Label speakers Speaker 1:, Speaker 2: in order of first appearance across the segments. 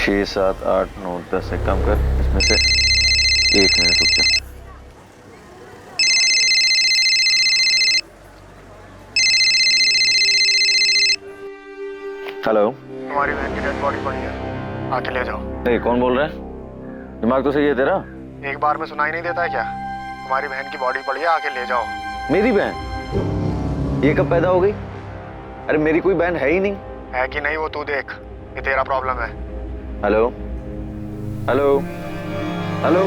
Speaker 1: 6, 7, 8, 9, 10 से कम कर, इसमें से 1 मिनट रुक जा। हेलो,
Speaker 2: तुम्हारी बहन की डेड बॉडी पड़ी है, आके ले जाओ।
Speaker 1: नहीं, कौन बोल रहा है? दिमाग तो सही है तेरा?
Speaker 2: एक बार में सुनाई नहीं देता है क्या? तुम्हारी बहन की बॉडी पड़ी है, आके ले जाओ।
Speaker 1: मेरी बहन? ये कब पैदा हो गई? अरे मेरी कोई बहन है ही नहीं।
Speaker 2: है कि नहीं वो तू देख, ये तेरा प्रॉब्लम है।
Speaker 1: Hello hello hello,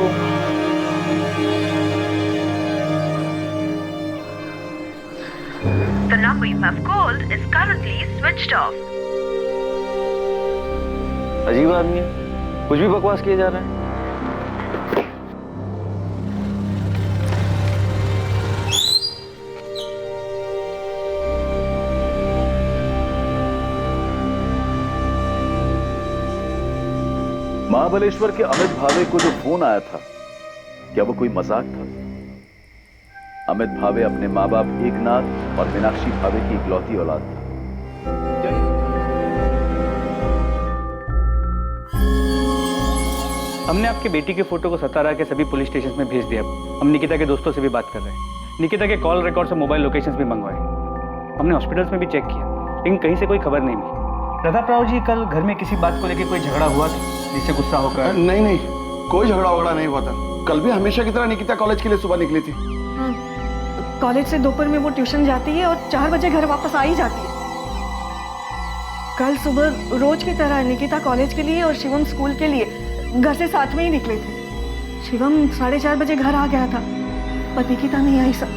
Speaker 3: The number you have called is currently switched off.
Speaker 1: अजीब आदमी है, कुछ भी बकवास किए जा रहे हैं।
Speaker 4: महाबलेश्वर के अमित भावे को जो फोन आया था, क्या वो कोई मजाक था? अमित भावे अपने माँ बाप एकनाथ और मीनाक्षी भावे की इकलौती औलाद था।
Speaker 5: हमने आपकी बेटी के फोटो को सतारा के सभी पुलिस स्टेशन में भेज दिया। हम निकिता के दोस्तों से भी बात कर रहे हैं। निकिता के कॉल रिकॉर्ड से मोबाइल लोकेशंस भी मंगवाए। हमने हॉस्पिटल्स में भी चेक किया, लेकिन कहीं से कोई खबर नहीं मिली। प्रताप राव जी, कल घर में किसी बात को लेकर कोई झगड़ा हुआ था जिससे गुस्सा होकर?
Speaker 6: नहीं, कोई झगड़ा वगड़ा नहीं हुआ था। कल भी हमेशा की तरह निकिता कॉलेज के लिए सुबह निकली थी।
Speaker 7: कॉलेज से दोपहर में वो ट्यूशन जाती है और 4 बजे घर वापस आ ही जाती है। कल सुबह रोज की तरह निकिता कॉलेज के लिए और शिवम स्कूल के लिए घर से साथ में ही निकले थे। शिवम 4:30 बजे घर आ गया था, पर निकिता नहीं आई। सब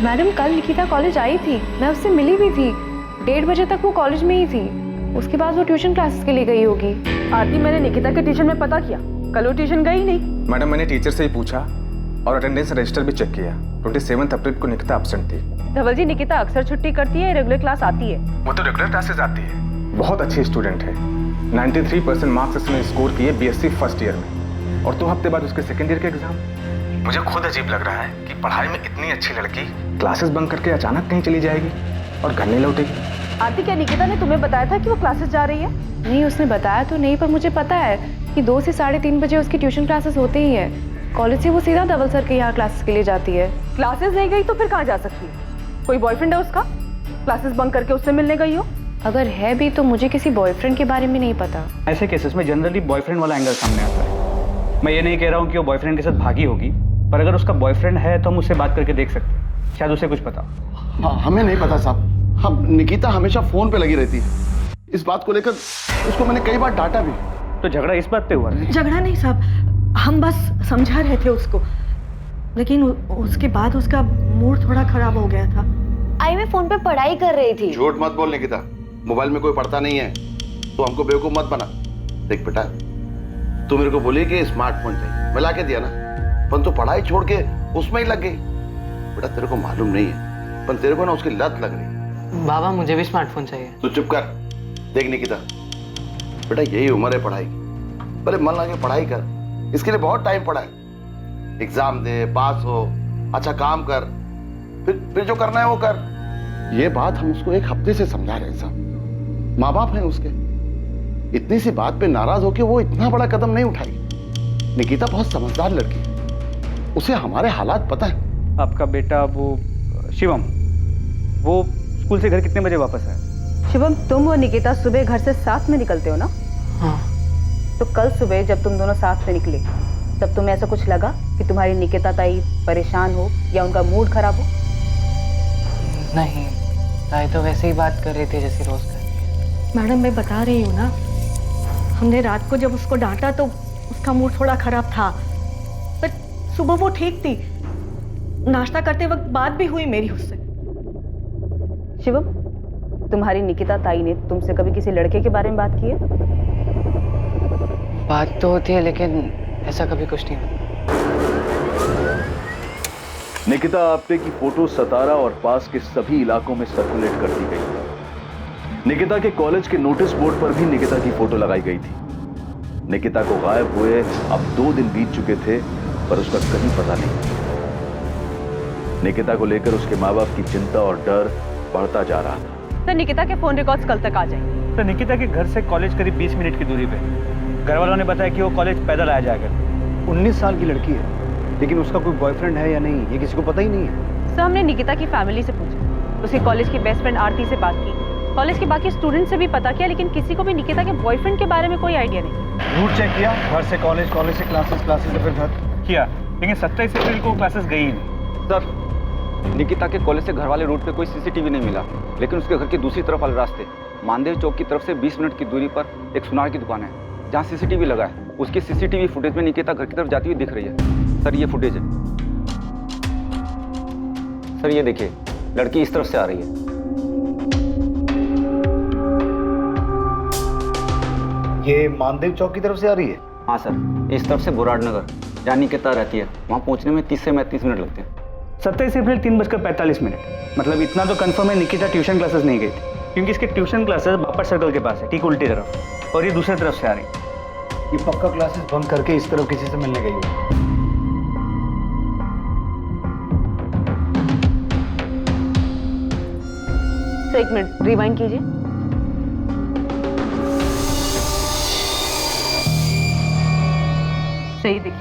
Speaker 8: मैडम, कल निकिता कॉलेज आई थी, मैं उससे मिली भी थी। 1:30 बजे तक वो कॉलेज में ही थी। उसके बाद वो ट्यूशन क्लासेस के लिए गई होगी।
Speaker 7: आरती, मैंने निकिता के ट्यूशन में पता किया, कल वो ट्यूशन गई नहीं।
Speaker 9: मैडम, मैंने टीचर से ही पूछा और अटेंडेंस रजिस्टर भी चेक किया। 27 अप्रैल को निकिता एब्सेंट थी।
Speaker 7: धवल जी, निकिता अक्सर छुट्टी करती है, रेगुलर क्लास आती है?
Speaker 9: वो तो रेगुलर क्लासेस आती है। बहुत अच्छी स्टूडेंट है। 93% मार्क्स इसने स्कोर किए बीएससी फर्स्ट ईयर में, और 2 हफ्ते बाद उसके सेकेंड ईयर के एग्जाम। मुझे खुद अजीब लग रहा है कि पढ़ाई में इतनी अच्छी लड़की क्लासेस बंक करके अचानक कहीं चली जाएगी और घर नहीं लौटेगी।
Speaker 7: आरती, क्या निकिता ने तुम्हें बताया था कि वो क्लासेस जा रही है?
Speaker 8: नहीं, उसने बताया तो नहीं, पर मुझे पता है कि 2 से 3:30 बजे उसकी ट्यूशन क्लासेस होते ही है। कॉलेज से वो सीधा धवल सर के यहाँ क्लासेस के लिए जाती है।
Speaker 7: क्लासेस नहीं गई तो फिर कहाँ जा सकती है? कोई बॉयफ्रेंड है उसका? क्लासेस बंक करके उससे मिलने गई हो?
Speaker 8: अगर है भी तो मुझे किसी बॉयफ्रेंड के बारे में नहीं पता।
Speaker 5: ऐसे केसेस में जनरली बॉयफ्रेंड वाला एंगल सामने आता है। मैं ये नहीं कह रहा हूँ कि वो बॉयफ्रेंड के साथ भागी होगी, पर अगर उसका बॉयफ्रेंड है तो हम उससे बात करके देख सकते हैं, शायद उसे कुछ पता।
Speaker 6: हाँ, हमें नहीं पता साहब। हम निकिता हमेशा फोन पे लगी रहती है। इस बात को लेकर उसको मैंने कई बार डांटा भी।
Speaker 5: तो झगड़ा इस बात पे हुआ?
Speaker 7: झगड़ा नहीं साहब, हम बस समझा रहे थे उसको, लेकिन उसके बाद उसका मूड थोड़ा खराब हो गया था।
Speaker 8: आई मैं फोन पे पढ़ाई कर रही थी।
Speaker 6: झूठ मत बोल निकिता, मोबाइल में कोई पढ़ता नहीं है, तो हमको बेवकूफ मत बना। देख बेटा, तू मेरे को बोली कि स्मार्टफोन चाहिए, मैं ला के दिया ना, पर तू पढ़ाई छोड़ के उसमें ही लग गई। बेटा तेरे को मालूम नहीं है, पर तेरे को ना उसकी लत लग रही।
Speaker 10: बाबा, मुझे भी स्मार्टफोन चाहिए।
Speaker 6: तू चुप कर। देख निकिता, बेटा यही उम्र है पढ़ाई की, पहले मन लगे पढ़ाई कर। इसके लिए बहुत टाइम पड़ा है। एग्जाम दे, पास हो, अच्छा काम कर, फिर जो करना है वो कर। ये बात हम उसको 1 हफ्ते से समझा रहे हैं साहब। माँ बाप हैं उसके, इतनी सी बात पे नाराज होके वो इतना बड़ा कदम नहीं उठाई। निकिता बहुत समझदार लड़की है, उसे हमारे हालात पता है।
Speaker 5: आपका बेटा वो शिवम, वो स्कूल से घर कितने बजे वापस आया?
Speaker 7: शिवम, तुम और निकिता सुबह घर से साथ में निकलते हो ना?
Speaker 10: हाँ।
Speaker 7: तो कल सुबह जब तुम दोनों साथ में निकले, तब तुम्हें ऐसा कुछ लगा कि तुम्हारी निकिता ताई परेशान हो या उनका मूड खराब हो?
Speaker 10: नहीं, ताई तो वैसे ही बात कर रही थी जैसे रोज करती है।
Speaker 7: मैडम, मैं बता रही हूँ ना, हमने रात को जब उसको डांटा तो उसका मूड थोड़ा खराब था, पर सुबह वो ठीक थी। नाश्ता करते वक्त बात भी हुई मेरी उससे। शिवम, तुम्हारी निकिता ताई ने तुमसे कभी किसी लड़के के बारे में बात की है?
Speaker 10: बात तो होती है, लेकिन ऐसा कभी कुछ नहीं होता।
Speaker 4: निकिता आप्टे की फोटो सतारा और पास के सभी इलाकों में सर्कुलेट कर दी गई। निकिता के कॉलेज के नोटिस बोर्ड पर भी निकिता की फोटो लगाई गई थी। निकिता को गायब हुए अब 2 दिन बीत चुके थे, पर उसका कहीं पता नहीं। निकिता को लेकर उसके माँ बाप की चिंता और डर बढ़ता जा रहा था।
Speaker 7: तो निकिता के फोन रिकॉर्ड्स कल तक आ जाएंगे।
Speaker 5: तो निकिता के घर से कॉलेज करीब 20 मिनट की दूरी पे। घर वालों ने बताया कि वो कॉलेज पैदल आया जाएगा।
Speaker 11: 19 साल की लड़की है, लेकिन उसका कोई बॉयफ्रेंड है या नहीं ये किसी को पता ही नहीं है।
Speaker 8: सर हमने निकिता की फैमिली से पूछा, उसके कॉलेज की बेस्ट फ्रेंड आरती से बात की, कॉलेज के बाकी स्टूडेंट से भी पता किया, लेकिन किसी को भी निकिता के बॉयफ्रेंड के बारे में कोई आइडिया नहीं।
Speaker 11: रूट चेक किया, घर से कॉलेज, कॉलेज से क्लासेस, क्लासेस से फिर घर
Speaker 5: किया, लेकिन 27 अप्रैल को क्लासेस गई ही नहीं।
Speaker 1: सर, निकिता के कॉलेज से घर वाले रूट पे कोई सीसीटीवी नहीं मिला, लेकिन उसके घर की दूसरी तरफ वाले रास्ते मानदेव चौक की तरफ से 20 मिनट की दूरी पर एक सुनार की दुकान है जहाँ सीसीटीवी लगा है। उसकी सीसीटीवी फुटेज में निकिता घर की तरफ जाती हुई दिख रही है। सर ये फुटेज है। सर ये देखिए, लड़की इस तरफ से आ रही है।
Speaker 11: ये मानदेव चौक की तरफ से आ रही है?
Speaker 1: हाँ सर, इस तरफ से बुराड़ नगर जहाँ निकिता रहती है, वहाँ पहुँचने में 30 से 35 मिनट लगते हैं।
Speaker 5: 27 अप्रैल 3:45। मतलब इतना तो कंफर्म है निकिता ट्यूशन क्लासेस नहीं गई थी, क्योंकि इसके ट्यूशन क्लासेस बापर सर्कल के पास है, ठीक उल्टी तरफ, और ये दूसरी तरफ से आ रही है।
Speaker 11: ये पक्का क्लासेस बंद करके इस तरफ किसी से मिलने गई है।
Speaker 8: सर एक मिनट रिवाइंड कीजिए। सही देखिए,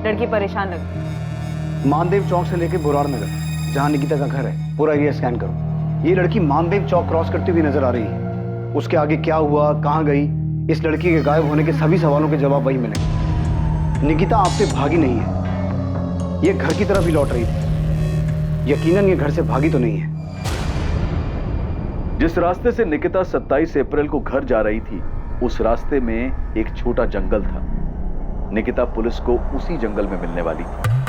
Speaker 8: लड़की परेशान लग रही।
Speaker 11: मानदेव चौक से लेके बुराड़ नगर जहाँ निकिता का घर है, पूरा एरिया स्कैन करो। ये लड़की मानदेव चौक क्रॉस करती हुई नजर आ रही है। उसके आगे क्या हुआ, कहाँ गई, इस लड़की के गायब होने के सभी सवालों के जवाब वही मिलेंगे। निकिता आपसे भागी नहीं है, ये घर की तरफ ही लौट रही थी। यकीनन ये घर से भागी तो नहीं है।
Speaker 4: जिस रास्ते से निकिता 27 अप्रैल को घर जा रही थी, उस रास्ते में एक छोटा जंगल था। निकिता पुलिस को उसी जंगल में मिलने वाली थी।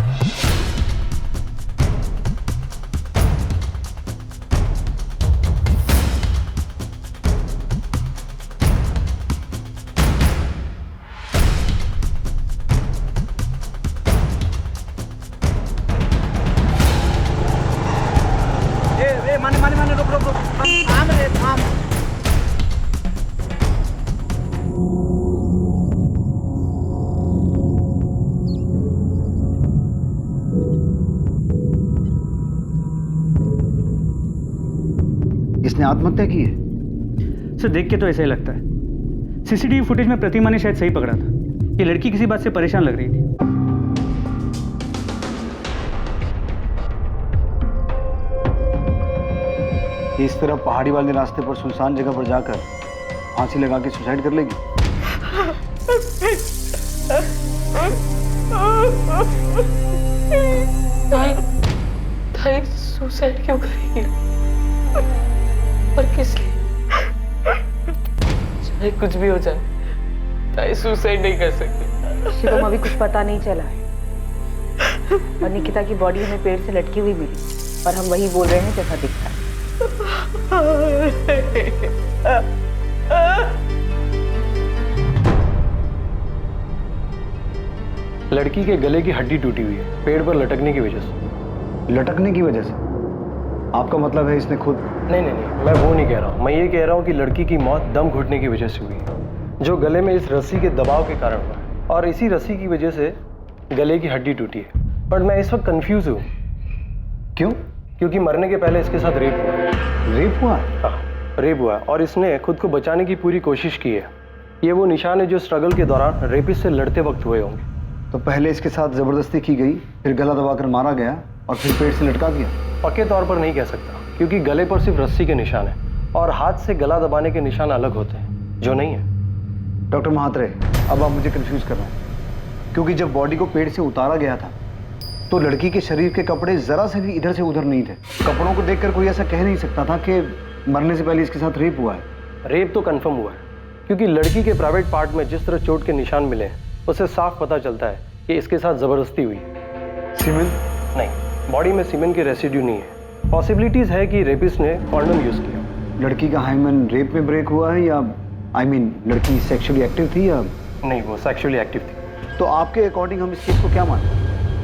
Speaker 11: माने रुक रुक रुक, थाम रे थाम। इसने आत्महत्या की है?
Speaker 5: सर देख के तो ऐसा ही लगता है। सीसीटीवी फुटेज में प्रतिमा ने शायद सही पकड़ा था। ये लड़की किसी बात से परेशान लग रही थी।
Speaker 11: इस तरह पहाड़ी वाले रास्ते पर सुनसान जगह पर जाकर फांसी लगा के सुसाइड कर लेगी।
Speaker 10: ताई सुसाइड क्यों करेगी? और किस लिए? चाहे कुछ भी हो जाए, ताई सुसाइड नहीं कर सकती।
Speaker 8: शिवम अभी कुछ पता नहीं चला है, और निकिता की बॉडी हमें पेड़ से लटकी हुई मिली, और हम वही बोल रहे हैं जैसा दिखता है।
Speaker 12: लड़की के गले की हड्डी टूटी हुई है, पेड़ पर लटकने की वजह से।
Speaker 11: लटकने की वजह से? आपका मतलब है इसने खुद?
Speaker 12: नहीं, मैं वो नहीं कह रहा हूँ। मैं ये कह रहा हूँ कि लड़की की मौत दम घुटने की वजह से हुई है, जो गले में इस रस्सी के दबाव के कारण हुआ है, और इसी रस्सी की वजह से गले की हड्डी टूटी है। बट मैं इस वक्त कंफ्यूज हूँ।
Speaker 11: क्यों?
Speaker 12: क्योंकि मरने के पहले इसके साथ रेप हुआ।
Speaker 11: रेप हुआ?
Speaker 12: हाँ, रेप हुआ, और इसने खुद को बचाने की पूरी कोशिश की है। ये वो निशान है जो स्ट्रगल के दौरान रेपिस्ट से लड़ते वक्त हुए होंगे।
Speaker 11: तो पहले इसके साथ जबरदस्ती की गई, फिर गला दबाकर मारा गया, और फिर पेट से लटका दिया?
Speaker 12: पक्के तौर पर नहीं कह सकता, क्योंकि गले पर सिर्फ रस्सी के निशान है, और हाथ से गला दबाने के निशान अलग होते हैं, जो नहीं है।
Speaker 11: डॉक्टर महात्रे, अब आप मुझे कंफ्यूज कर रहे हैं, क्योंकि जब बॉडी को पेड़ से उतारा गया था तो लड़की के शरीर के कपड़े जरा से भी इधर से उधर नहीं थे। कपड़ों को देखकर कोई ऐसा कह नहीं सकता था कि मरने से पहले इसके साथ रेप हुआ है।
Speaker 12: रेप तो कंफर्म हुआ है, क्योंकि लड़की के प्राइवेट पार्ट में जिस तरह चोट के निशान मिले हैं, उससे साफ पता चलता है कि इसके साथ जबरदस्ती हुई है।
Speaker 11: सीमेन?
Speaker 12: नहीं, बॉडी में सीमेन के रेसिड्यू नहीं है। पॉसिबिलिटीज है कि रेपिस्ट ने कॉन्डोम यूज किया।
Speaker 11: लड़की का हाइमन रेप में ब्रेक हुआ है, या लड़की सेक्सुअली एक्टिव थी या
Speaker 12: नहीं? वो सेक्सुअली एक्टिव थी।
Speaker 11: तो आपके अकॉर्डिंग हम इस केस को क्या मानें?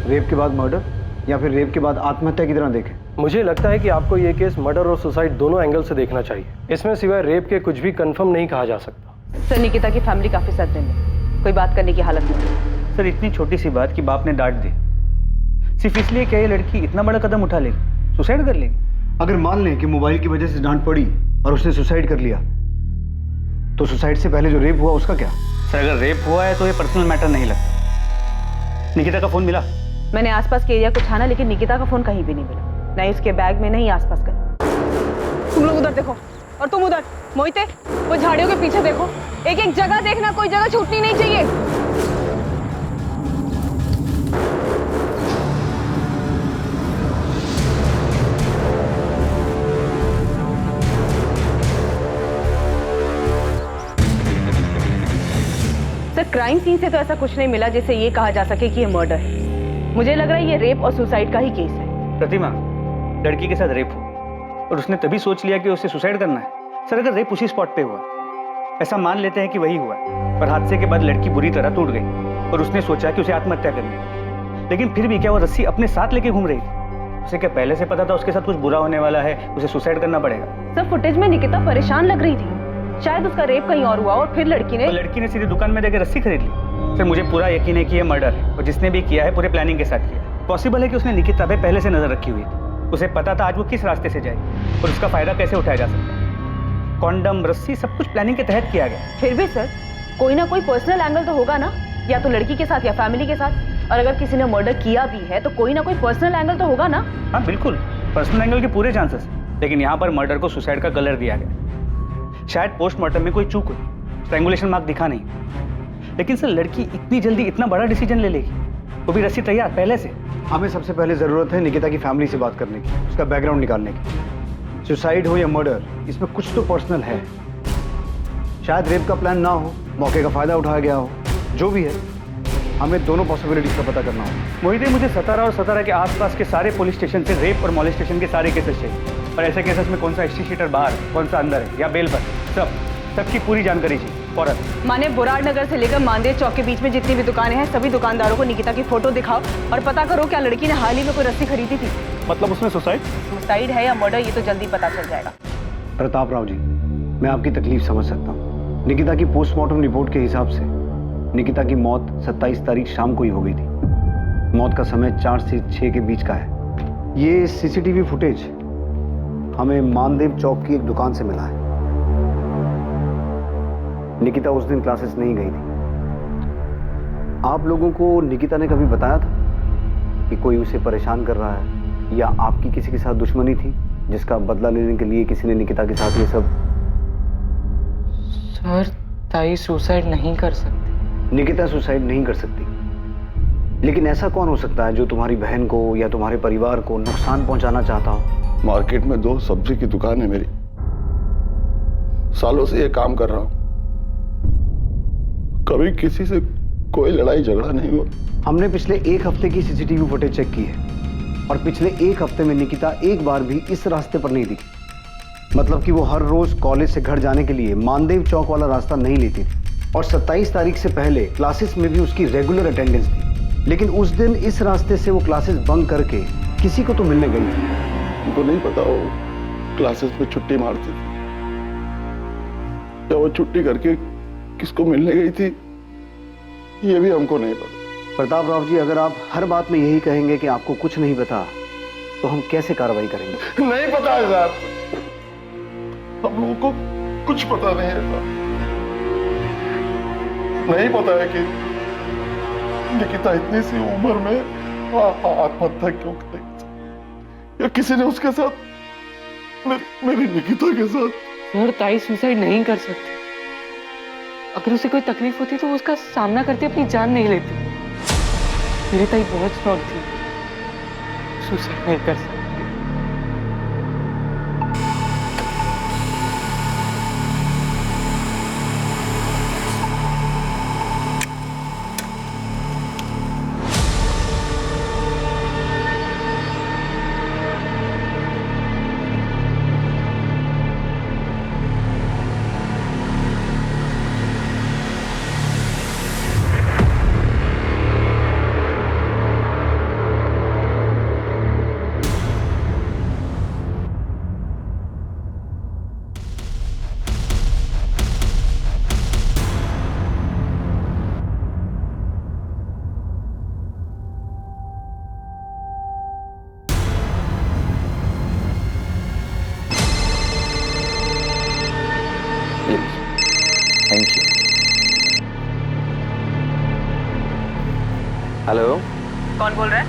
Speaker 11: रेप के बाद मर्डर, या फिर रेप के बाद आत्महत्या की तरह देखें?
Speaker 12: मुझे लगता है कि आपको ये केस मर्डर और सुसाइड दोनों एंगल से देखना चाहिए। इसमें सिवाय रेप के कुछ भी कंफर्म नहीं कहा जा सकता।
Speaker 8: सर निकिता की फैमिली काफी सदमे में, कोई बात करने की हालत नहीं।
Speaker 5: सर इतनी छोटी सी बात कि बाप ने डांट दी, सिर्फ इसलिए क्या ये लड़की इतना बड़ा कदम उठा लेगी, सुसाइड कर लेगी?
Speaker 11: अगर मान लें कि मोबाइल की वजह से डांट पड़ी और उसने सुसाइड कर लिया, तो सुसाइड से पहले जो रेप हुआ उसका क्या?
Speaker 5: सर अगर रेप हुआ है तो ये पर्सनल मैटर नहीं लगता। निकिता का फोन मिला?
Speaker 8: मैंने आसपास के एरिया को छाना लेकिन निकिता का फोन कहीं भी नहीं मिला, नहीं उसके बैग में नहीं आसपास कहीं।
Speaker 7: तुम लोग उधर देखो और तुम उधर। मोहिते, वो झाड़ियों के पीछे देखो, एक एक जगह देखना, कोई जगह छूटनी नहीं चाहिए।
Speaker 8: सर क्राइम सीन से तो ऐसा कुछ नहीं मिला जिससे ये कहा जा सके कि ये मर्डर है। मुझे लग रहा है ये रेप और सुसाइड का ही केस है।
Speaker 5: प्रतिमा, लड़की के साथ रेप हुआ और उसने तभी सोच लिया कि उसे सुसाइड करना है। सर अगर रेप उसी स्पॉट पे हुआ, ऐसा मान लेते हैं कि वही हुआ, पर हादसे के बाद लड़की बुरी तरह टूट गई और उसने सोचा कि उसे आत्महत्या करनी है। लेकिन फिर भी क्या वो रस्सी अपने साथ लेके घूम रही थी? उसे क्या पहले से पता था उसके साथ कुछ बुरा होने वाला है, उसे सुसाइड करना पड़ेगा?
Speaker 8: सर फुटेज में निकिता परेशान लग रही थी, शायद उसका रेप कहीं और हुआ और फिर लड़की ने
Speaker 5: सीधे दुकान में देकर रस्सी खरीद ली। सर मुझे पूरा यकीन है कि यह मर्डर है और जिसने भी किया है पूरे प्लानिंग के साथ किया। पॉसिबल है कि उसने निकिता पे पहले से नजर रखी हुई थी, उसे पता था आज वो किस रास्ते से जाएगी और उसका फायदा कैसे उठाया जा सकता है। कॉन्डम, रस्सी, सब कुछ प्लानिंग के तहत किया गया।
Speaker 8: फिर भी सर कोई ना कोई पर्सनल एंगल तो होगा ना, या तो लड़की के साथ या फैमिली के साथ। और अगर किसी ने मर्डर किया भी है तो कोई ना कोई पर्सनल एंगल तो होगा ना।
Speaker 5: हाँ बिल्कुल, पर्सनल एंगल के पूरे चांसेस, लेकिन यहाँ पर मर्डर को सुसाइड का कलर दिया गया। शायद पोस्टमार्टम में कोई चूक हुई, स्ट्रैंगुलेशन मार्क दिखा नहीं। लेकिन सर लड़की इतनी जल्दी इतना बड़ा डिसीजन ले लेगी, वो भी रस्सी तैयार पहले से?
Speaker 11: हमें सबसे पहले जरूरत है निकिता की फैमिली से बात करने की, उसका बैकग्राउंड निकालने की। सुसाइड हो या मर्डर, इसमें कुछ तो पर्सनल है। शायद रेप का प्लान ना हो, मौके का फायदा उठाया गया हो, जो भी है हमें दोनों पॉसिबिलिटीज का पता करना होगा।
Speaker 5: मोहिते, मुझे सतारा और सतारा के आसपास के सारे पुलिस स्टेशन से रेप और मॉलेस्टेशन के सारे केसेस चाहिए। और ऐसे केसेस में कौन सा हिस्ट्री शीटर बाहर, कौन सा अंदर है या बेल पर, सबकी पूरी जानकारी चाहिए फौरन।
Speaker 8: माने बुराड़ नगर से लेकर मानदेव चौक के बीच में जितनी भी दुकानें हैं सभी दुकानदारों को निकिता की फोटो दिखाओ और पता करो क्या लड़की ने हाल ही में कोई रस्सी खरीदी थी।
Speaker 5: मतलब उसमें
Speaker 8: सुसाइड है या मर्डर ये तो जल्दी पता चल जाएगा।
Speaker 11: प्रताप राव जी, मैं आपकी तकलीफ समझ सकता हूँ। निकिता की पोस्टमार्टम रिपोर्ट के हिसाब से निकिता की मौत 27 तारीख शाम को ही हो गई थी। मौत का समय 4 से 6 के बीच का है। ये सीसीटीवी फुटेज हमें मानदेव चौक की एक दुकान से मिला है। निकिता उस दिन क्लासेस नहीं गई थी। आप लोगों को निकिता ने कभी बताया था कि कोई उसे परेशान कर रहा है या आपकी किसी के साथ दुश्मनी थी जिसका बदला लेने के लिए किसी ने निकिता के साथ ये सब?
Speaker 10: सर ताई सुसाइड नहीं कर सकती।
Speaker 11: निकिता सुसाइड नहीं कर सकती, लेकिन ऐसा कौन हो सकता है जो तुम्हारी बहन को या तुम्हारे परिवार को नुकसान पहुंचाना चाहता हो?
Speaker 6: मार्केट में 2 सब्जी की दुकान है मेरी, सालों से ये काम कर रहा हूं, कभी किसी से कोई लड़ाई झगड़ा नहीं हुआ।
Speaker 11: हमने पिछले 1 हफ्ते की सीसीटीवी फुटेज चेक की है और पिछले 1 हफ्ते में निकिता एक बार भी इस रास्ते पर नहीं दिखी। मतलब कि वो हर रोज कॉलेज से घर जाने के लिए मानदेव चौक वाला रास्ता नहीं लेती थी और 27 तारीख से पहले क्लासेस में भी उसकी रेगुलर अटेंडेंस थी। लेकिन उस दिन इस रास्ते से वो क्लासेस बंक करके किसी को तो मिलने गई थी।
Speaker 6: उनको नहीं पता वो क्लासेस में छुट्टी मारती थी या वो छुट्टी करके किसको मिलने गई थी, ये भी हमको नहीं पता।
Speaker 11: प्रताप राव जी, अगर आप हर बात में यही कहेंगे कि आपको कुछ नहीं पता तो हम कैसे कार्रवाई करेंगे?
Speaker 6: नहीं पता है साहब, हम लोगों को कुछ पता नहीं है साहब। नहीं पता है कि निकिता इतनी सी उम्र में आत्महत्या क्यों करेगी या किसी ने उसके साथ मेरी निकिता के साथ।
Speaker 10: सर ताई सुसाइड नहीं कर सकती। अगर उसे कोई तकलीफ होती तो वो उसका सामना करते अपनी जान नहीं लेती। मेरी ताई बहुत स्ट्रॉन्ग थी, सुसाइड नहीं कर सकती।
Speaker 13: हेलो,
Speaker 8: कौन बोल रहा है?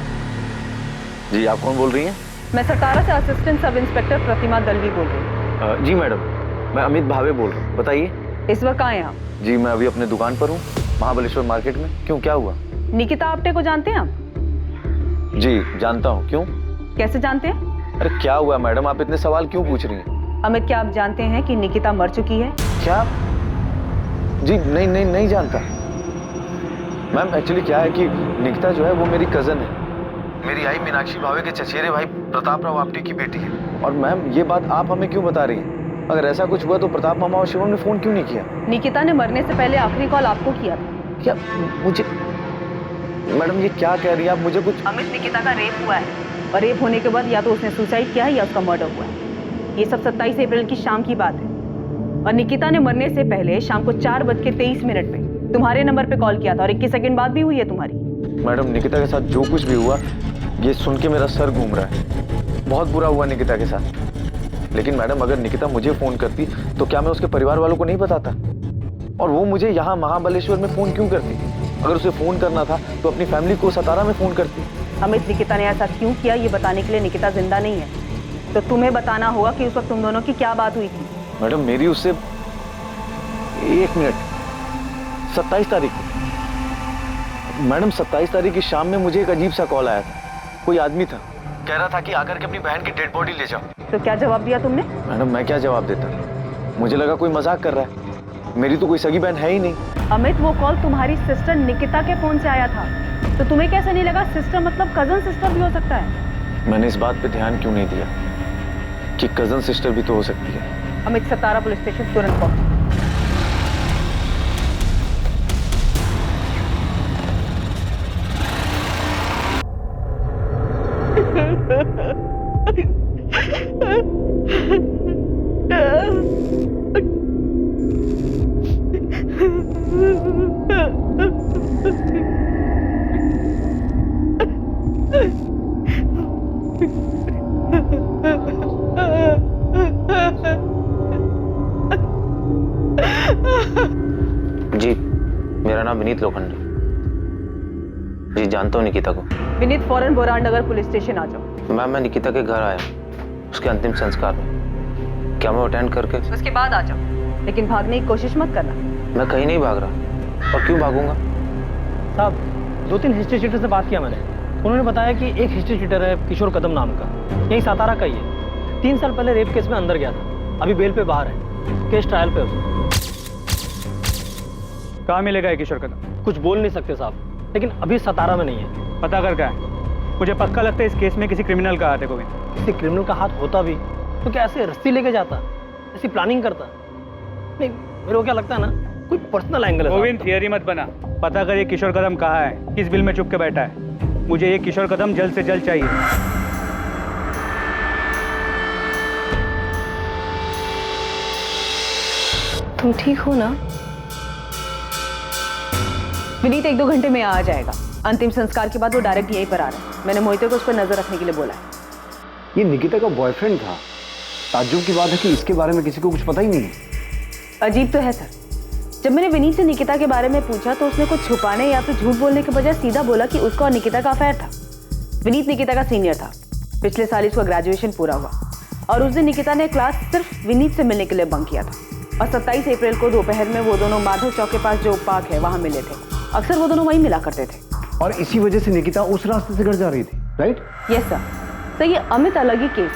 Speaker 13: जी आप कौन बोल रही हैं?
Speaker 8: मैं सतारा से असिस्टेंट सब इंस्पेक्टर प्रतिमा दलवी बोल रही हूँ।
Speaker 13: जी मैडम, मैं अमित भावे बोल रहा हूँ, बताइए।
Speaker 8: इस वक्त कहाँ हैं आप?
Speaker 13: जी मैं अभी अपने दुकान पर हूँ, महाबलेश्वर मार्केट में। क्यों, क्या हुआ?
Speaker 8: निकिता आप्टे को जानते हैं आप?
Speaker 13: जी जानता हूँ। क्यों?
Speaker 8: कैसे जानते हैं?
Speaker 13: अरे क्या हुआ मैडम, आप इतने सवाल क्यों पूछ रही हैं?
Speaker 8: अमित, क्या आप जानते हैं कि निकिता मर चुकी है?
Speaker 13: क्या? जी नहीं जानता मैम। एक्चुअली क्या है कि निकिता जो है वो मेरी कजन है, मेरी आई मीनाक्षी भावे के चचेरे भाई प्रताप राव आप्टे की बेटी है। और मैम ये बात आप हमें क्यों बता रही हैं? अगर ऐसा कुछ हुआ तो प्रताप मामा और शिवम ने फोन क्यों नहीं किया?
Speaker 8: निकिता ने मरने से पहले आखिरी कॉल आपको किया था।
Speaker 13: क्या मुझे मैडम ये क्या कह रही है आप? मुझे कुछ
Speaker 8: अमित, निकिता का रेप हुआ है और रेप होने के बाद या तो उसने सुसाइड किया है या उसका मर्डर हुआ है। ये सब 27 अप्रैल की शाम की बात है और निकिता ने मरने से पहले शाम को 4:23 पे तुम्हारे नंबर पे कॉल किया था और 21 सेकंड बाद भी हुई है तुम्हारी।
Speaker 13: मैडम निकिता के साथ जो कुछ भी हुआ ये सुन के मेरा सर घूम रहा है। बहुत बुरा हुआ निकिता के साथ। लेकिन मैडम अगर निकिता मुझे फोन करती तो क्या मैं उसके परिवार वालों को नहीं बताता? और वो मुझे यहाँ महाबलेश्वर में फोन क्यों करती? अगर उसे फोन करना था तो अपनी फैमिली को सतारा में फोन करती।
Speaker 8: अमित, निकिता ने ऐसा क्यों किया ये बताने के लिए निकिता जिंदा नहीं है, तो तुम्हें बताना होगा कि उस वक्त तुम दोनों की क्या बात हुई थी।
Speaker 13: मैडम मेरी उससे 1 मिनट 27 तारीख को मैडम 27 तारीख की शाम में मुझे एक अजीब सा कॉल आया था। कोई आदमी था, कह रहा था कि आकर के अपनी बहन की डेड बॉडी ले जाओ।
Speaker 8: तो क्या जवाब दिया तुमने?
Speaker 13: मैडम मैं क्या जवाब देता, मुझे लगा कोई मजाक कर रहा है। मेरी तो कोई सगी बहन है ही नहीं।
Speaker 8: अमित, वो कॉल तुम्हारी सिस्टर निकिता के फोन से आया था, तो तुम्हें कैसे नहीं लगा सिस्टर मतलब कजन सिस्टर भी हो सकता है?
Speaker 13: मैंने इस बात पे ध्यान क्यों नहीं दिया कि कजन सिस्टर भी तो हो सकती है।
Speaker 8: अमित, सतारा पुलिस स्टेशन तुरंत पहुंचो।
Speaker 13: जी मेरा नाम विनीत लोखंडे। जी जानता हूँ निकिता को।
Speaker 8: विनीत, फौरन बोरान नगर पुलिस स्टेशन आ जाओ।
Speaker 13: मैम मैं निकिता के घर आया, उसके अंतिम संस्कार में। क्या मैं अटेंड करके
Speaker 8: उसके बाद आ जाओ, लेकिन भागने की कोशिश मत करना।
Speaker 13: मैं कहीं नहीं भाग रहा। और क्यों भागूंगा?
Speaker 12: साहब 2-3 हिस्ट्री शीटर से बात किया मैंने, उन्होंने बताया कि एक हिस्ट्री शीटर है किशोर कदम नाम का, यही सातारा का ही है। 3 साल पहले रेप केस में अंदर गया था, अभी बेल पे बाहर है, केस ट्रायल पे उसका।
Speaker 5: कहाँ मिलेगा ये किशोर कदम?
Speaker 12: कुछ बोल नहीं सकते साहब, लेकिन अभी सतारा में नहीं है।
Speaker 5: पता कर क्या है? मुझे पक्का लगता है इस केस में किसी क्रिमिनल का हाथ है। गोविंद,
Speaker 12: किसी क्रिमिनल का हाथ होता भी तो क्या ऐसे रस्सी लेके जाता, ऐसी प्लानिंग करता? नहीं, मेरे को क्या लगता है ना, कोई पर्सनल एंगल है।
Speaker 5: गोविंद थियरी मत बना, पता कर ये किशोर कदम कहाँ है, किस बिल में चुप के बैठा है। मुझे ये किशोर कदम जल्द से जल्द चाहिए।
Speaker 8: तुम ठीक हो ना? विनीत 1-2 घंटे में आ जाएगा। अंतिम संस्कार के बाद वो डायरेक्ट यहीं पर आ रहा है। मैंने मोहिते को उस पर नजर रखने के लिए बोला है।
Speaker 11: ये निकिता का बॉयफ्रेंड था। ताज्जुब की बात है कि इसके बारे में किसी को कुछ पता ही नहीं है।
Speaker 8: अजीब तो है सर। जब मैंने विनीत से निकिता के बारे में पूछा तो उसने कुछ छुपाने या फिर झूठ बोलने के बजाय सीधा बोला कि उसका और निकिता का अफेयर था। विनीत निकिता का सीनियर था, पिछले साल इसका ग्रेजुएशन पूरा हुआ और उस दिन निकिता ने क्लास सिर्फ विनीत से मिलने के लिए बंक किया था। और 27 अप्रैल को दोपहर में वो दोनों माधव चौक के पास जो पार्क है वहां मिले थे। अक्सर वो दोनों वहीं मिला करते थे।
Speaker 11: और इसी वजह से निकिता उस रास्ते से घर जा रही थी, राइट?
Speaker 8: Yes sir. तो ये अमित अलग ही केस।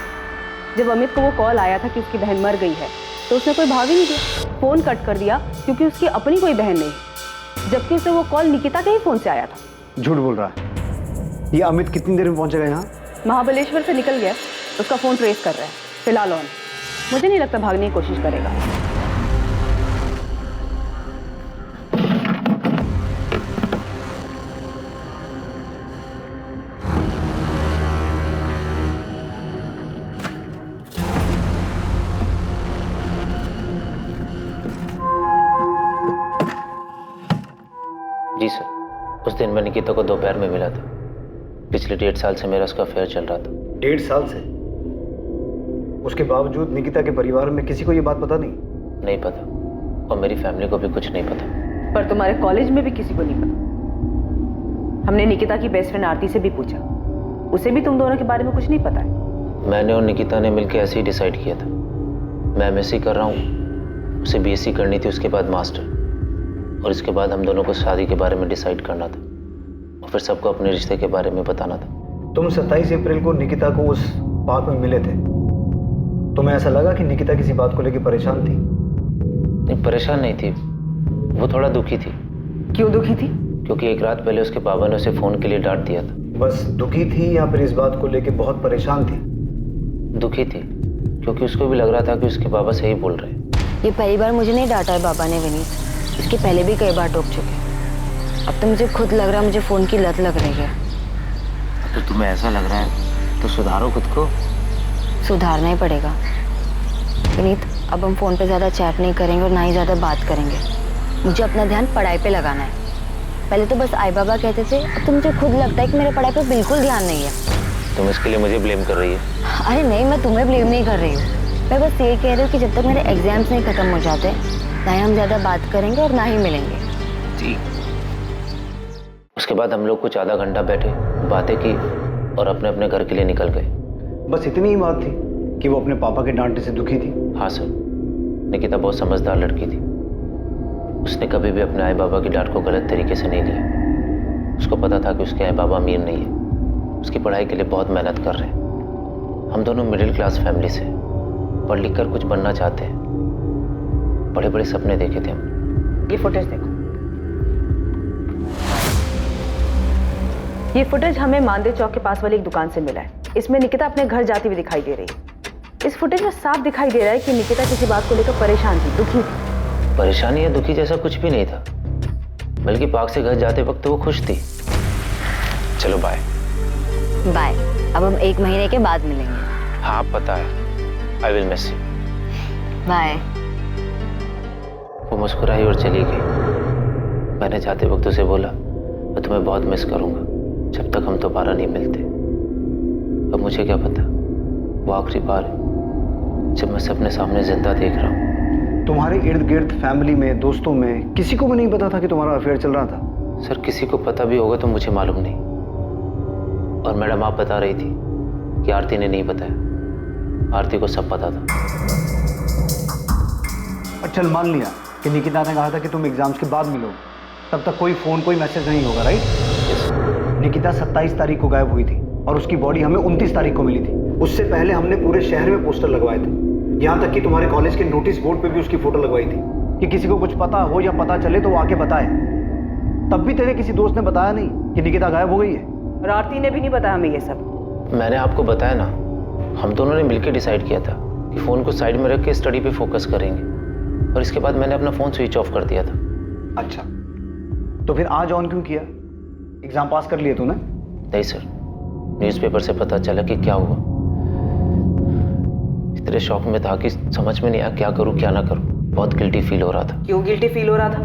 Speaker 8: जब अमित को वो कॉल आया था कि उसकी बहन मर गई है तो उसने कोई भाव ही नहीं दिया, फोन कट कर दिया क्योंकि उसकी अपनी कोई बहन नहीं, जबकि उसे वो कॉल निकिता के ही फोन से आया था।
Speaker 11: झूठ बोल रहा है। ये अमित कितनी देर में पहुंचेगा यहाँ?
Speaker 8: महाबलेश्वर से निकल गया, उसका फोन ट्रेस कर रहा है फिलहाल ऑन। मुझे नहीं लगता भागने की कोशिश करेगा।
Speaker 13: जी सर, उस दिन मैं निकिता को दोपहर में मिला था। पिछले 1.5 साल से मेरा उसका अफेयर चल रहा था।
Speaker 11: 1.5 साल से? उसके बावजूद निकिता के परिवार में किसी को ये बात पता नहीं?
Speaker 13: नहीं पता, और मेरी फैमिली को भी कुछ नहीं पता।
Speaker 8: पर तुम्हारे कॉलेज में भी किसी को नहीं पता। हमने निकिता की बेस्ट फ्रेंड आरती से भी पूछा, उसे भी तुम दोनों के बारे में कुछ नहीं पता है।
Speaker 14: मैंने और निकिता ने मिलकर ऐसे ही डिसाइड किया था। मैं एमएससी कर रहा हूँ, उसे बीएससी करनी थी, उसके बाद मास्टर, और इसके बाद हम दोनों को शादी के बारे में डिसाइड करना था और फिर सबको अपने रिश्ते के बारे में बताना था।
Speaker 11: तुम 27 अप्रैल को निकिता को उस पार्क में मिले थे, तुम्हें ऐसा लगा कि निकिता किसी बात को लेकर परेशान थी?
Speaker 14: नहीं, परेशान नहीं थी, वो थोड़ा दुखी थी।
Speaker 8: क्यों दुखी थी?
Speaker 14: क्योंकि एक रात पहले उसके पापा ने उसे फोन के लिए डांट दिया था।
Speaker 11: बस दुखी थी या फिर इस बात को लेकर बहुत परेशान थी?
Speaker 14: दुखी थी, क्योंकि उसको भी लग रहा था कि उसके पापा सही बोल रहे हैं।
Speaker 15: ये पहली बार मुझे नहीं डांटा है बाबा ने विनीत, इसके पहले भी कई बार टोक चुके। अब तो मुझे खुद लग रहा है मुझे फोन की लत लग रही है।
Speaker 14: तो तुम्हें ऐसा लग रहा है तो सुधारो खुद को।
Speaker 15: सुधारना ही पड़ेगा विनीत। अब हम फोन पे ज्यादा चैट नहीं करेंगे और ना ही ज्यादा बात करेंगे। मुझे अपना ध्यान पढ़ाई पे लगाना है। पहले तो बस आई बाबा कहते थे, अब तो मुझे खुद लगता है कि मेरे पढ़ाई पे बिल्कुल ध्यान नहीं है।
Speaker 14: तुम इसके लिए मुझे ब्लेम कर रही है?
Speaker 15: अरे नहीं, मैं तुम्हें ब्लेम नहीं कर रही हूँ। मैं बस ये कह रही हूँ कि जब तक मेरे एग्जाम्स नहीं खत्म हो जाते, ना ही हम ज्यादा बात करेंगे और ना ही मिलेंगे।
Speaker 14: ठीक। उसके बाद हम लोग कुछ आधा घंटा बैठे, बातें की और अपने अपने घर के लिए निकल गए।
Speaker 11: बस इतनी ही बात थी कि वो अपने पापा के डांटने से दुखी थी?
Speaker 14: हाँ सर, निकिता बहुत समझदार लड़की थी। उसने कभी भी अपने आई बाबा की डांट को गलत तरीके से नहीं लिया। उसको पता था कि उसके आई बाबा अमीर नहीं है, उसकी पढ़ाई के लिए बहुत मेहनत कर रहे हैं। हम दोनों मिडिल क्लास फैमिली से, पढ़ लिख कर कुछ बनना चाहते हैं। बड़े बड़े सपने देखे थे हम।
Speaker 8: ये फुटेज देखो। ये फुटेज हमें मानदेव चौक के पास वाली एक दुकान से मिला है। इसमें निकिता अपने घर जाती हुई दिखाई दे रही है। इस फुटेज में साफ दिखाई दे रहा है कि निकिता किसी बात को लेकर परेशान थी, दुखी थी।
Speaker 14: परेशानी या दुखी जैसा कुछ भी नहीं था, बल्कि पार्क से घर जाते वक्त वो खुश थी। चलो बाय।
Speaker 15: बाय। अब हम 1 महीने के बाद मिलेंगे।
Speaker 14: हाँ पता है, I will miss you.
Speaker 15: Bye.
Speaker 14: वो मुस्कुराई और चली गई। मैंने जाते वक्त उसे बोला, मैं तुम्हें बहुत मिस करूंगा जब तक हम दोबारा नहीं मिलते। अब मुझे क्या पता, वो आखिरी बार है जब मैं सबने सामने जिंदा देख रहा हूँ।
Speaker 11: तुम्हारे इर्द गिर्द फैमिली में, दोस्तों में किसी को भी नहीं पता था कि तुम्हारा अफेयर चल रहा था?
Speaker 14: सर किसी को पता भी होगा तो मुझे मालूम नहीं। और मैडम आप बता रही थी कि आरती ने नहीं बताया। आरती को सब पता था।
Speaker 11: और चल मान लिया कि निकिता ने कहा था कि तुम एग्जाम्स के बाद मिलोगे, तब तक कोई फोन कोई मैसेज नहीं होगा, राइट? निकिता 27 तारीख को गायब हुई थी और उसकी बॉडी हमें 29 तारीख को मिली थी। उससे पहले हमने पूरे शहर में पोस्टर लगवाए थे, यहाँ तक कि तुम्हारे कॉलेज के नोटिस बोर्ड पे भी उसकी फोटो लगवाई थी कि किसी को कुछ पता हो या पता चले तो वो आके बताए। तब भी तेरे किसी दोस्त ने बताया नहीं कि निकिता गायब हो गई है?
Speaker 8: और आरती ने भी नहीं बताया हमें ये सब।
Speaker 14: मैंने आपको बताया ना, हम दोनों ने मिलकर डिसाइड किया था कि फोन को साइड में रख के स्टडी पे फोकस करेंगे, और इसके बाद मैंने अपना फोन स्विच ऑफ कर दिया था।
Speaker 11: अच्छा, तो फिर आज ऑन क्यों किया? एग्जाम पास कर लिए तूने?
Speaker 14: नहीं सर, न्यूज़पेपर से पता चला कि क्या हुआ। इतने शौक में था कि समझ में नहीं आया क्या करूं क्या ना करूं। बहुत गिल्टी फील हो रहा था।
Speaker 8: क्यों गिल्टी फील हो रहा था?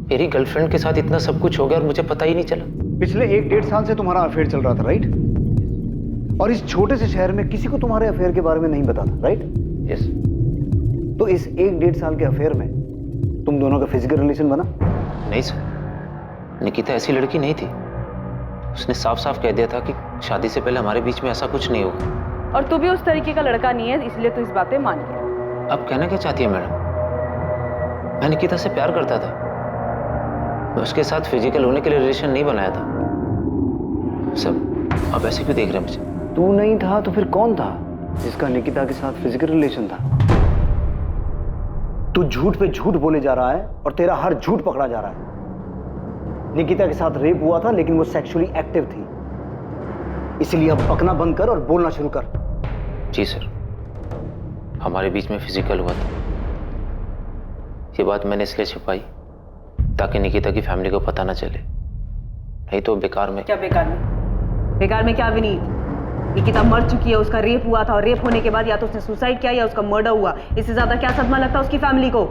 Speaker 14: मेरी गर्लफ्रेंड के साथ इतना सब कुछ हो गया और मुझे पता ही नहीं चला।
Speaker 11: पिछले 1-1.5 साल से तुम्हारा अफेयर चल रहा था, राइट? और इस छोटे से शहर में किसी को तुम्हारे अफेयर के बारे में नहीं पता था, राइट?
Speaker 14: यस।
Speaker 11: तो इस 1-1.5 साल के अफेयर में तुम दोनों का फिजिकल रिलेशन बना?
Speaker 14: नहीं सर, निकिता ऐसी लड़की नहीं थी। उसने साफ साफ कह दिया था कि शादी से पहले हमारे बीच में ऐसा कुछ नहीं होगा।
Speaker 8: और तू भी उस तरीके का लड़का नहीं है, इसलिए तू इस बात पे मान गया।
Speaker 14: अब कहना क्या चाहती है मैडम? मैं निकिता से प्यार करता था। मैं उसके साथ फिजिकल होने के लिए रिलेशन नहीं बनाया था। सब आप ऐसे क्यों देख रहे हैं मुझे?
Speaker 11: तू नहीं था तो फिर कौन था जिसका निकिता के साथ फिजिकल रिलेशन था? तू झूठ पे झूठ बोले जा रहा है और तेरा हर झूठ पकड़ा जा रहा है। निकिता के साथ रेप हुआ था, लेकिन वो सेक्सुअली एक्टिव थी। इसलिए अब बकना बंद कर और बोलना शुरू कर।
Speaker 14: जी सर, हमारे बीच में फिजिकल हुआ था। ये बात मैंने इसलिए छुपाई ताकि निकिता की फैमिली को पता ना चले, नहीं तो बेकार में।
Speaker 8: क्या बेकार में? बेकार में क्या विनीत? निकिता मर चुकी है, उसका रेप हुआ था और रेप होने के बाद या तो उसने सुसाइड किया या उसका मर्डर हुआ। इससे ज्यादा क्या सदमा लगता है उसकी फैमिली को?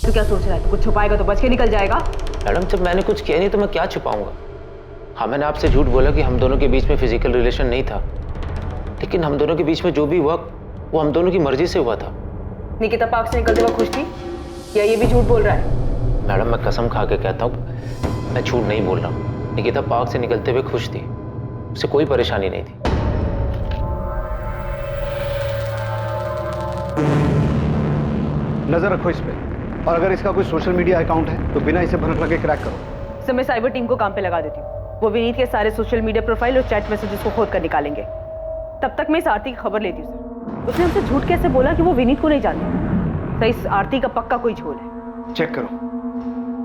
Speaker 8: तू क्या सोच रहा है? तू कुछ छुपाएगा तो बच के निकल जाएगा।
Speaker 14: मैडम जब मैंने कुछ किया नहीं तो मैं क्या छुपाऊंगा? हाँ मैंने आपसे झूठ बोला कि हम दोनों के बीच में फिजिकल रिलेशन नहीं था, लेकिन हम दोनों के बीच में जो भी हुआ वो हम दोनों की मर्जी से हुआ था।
Speaker 8: निकिता पार्क से निकलते वक्त खुश थी या ये भी झूठ बोल रहा है?
Speaker 14: मैडम मैं कसम खा के कहता हूँ मैं झूठ नहीं बोल रहा हूँ। निकिता पार्क से निकलते हुए खुश थी, उसे कोई परेशानी नहीं थी।
Speaker 11: नजर रखो इस पे, और अगर इसका कोई सोशल मीडिया अकाउंट है तो बिना इसे भनक लगे क्रैक करो।
Speaker 8: सर मैं साइबर टीम को काम पे लगा देती हूँ। वो विनीत के सारे सोशल मीडिया प्रोफाइल और चैट मैसेजेस को खोद कर निकालेंगे। तब तक मैं इस आरती की खबर लेती हूँ सर। उसने हमसे झूठ कैसे बोला कि वो विनीत को नहीं जानती? सर इस आरती का पक्का कोई झोल है।
Speaker 11: चेक करो।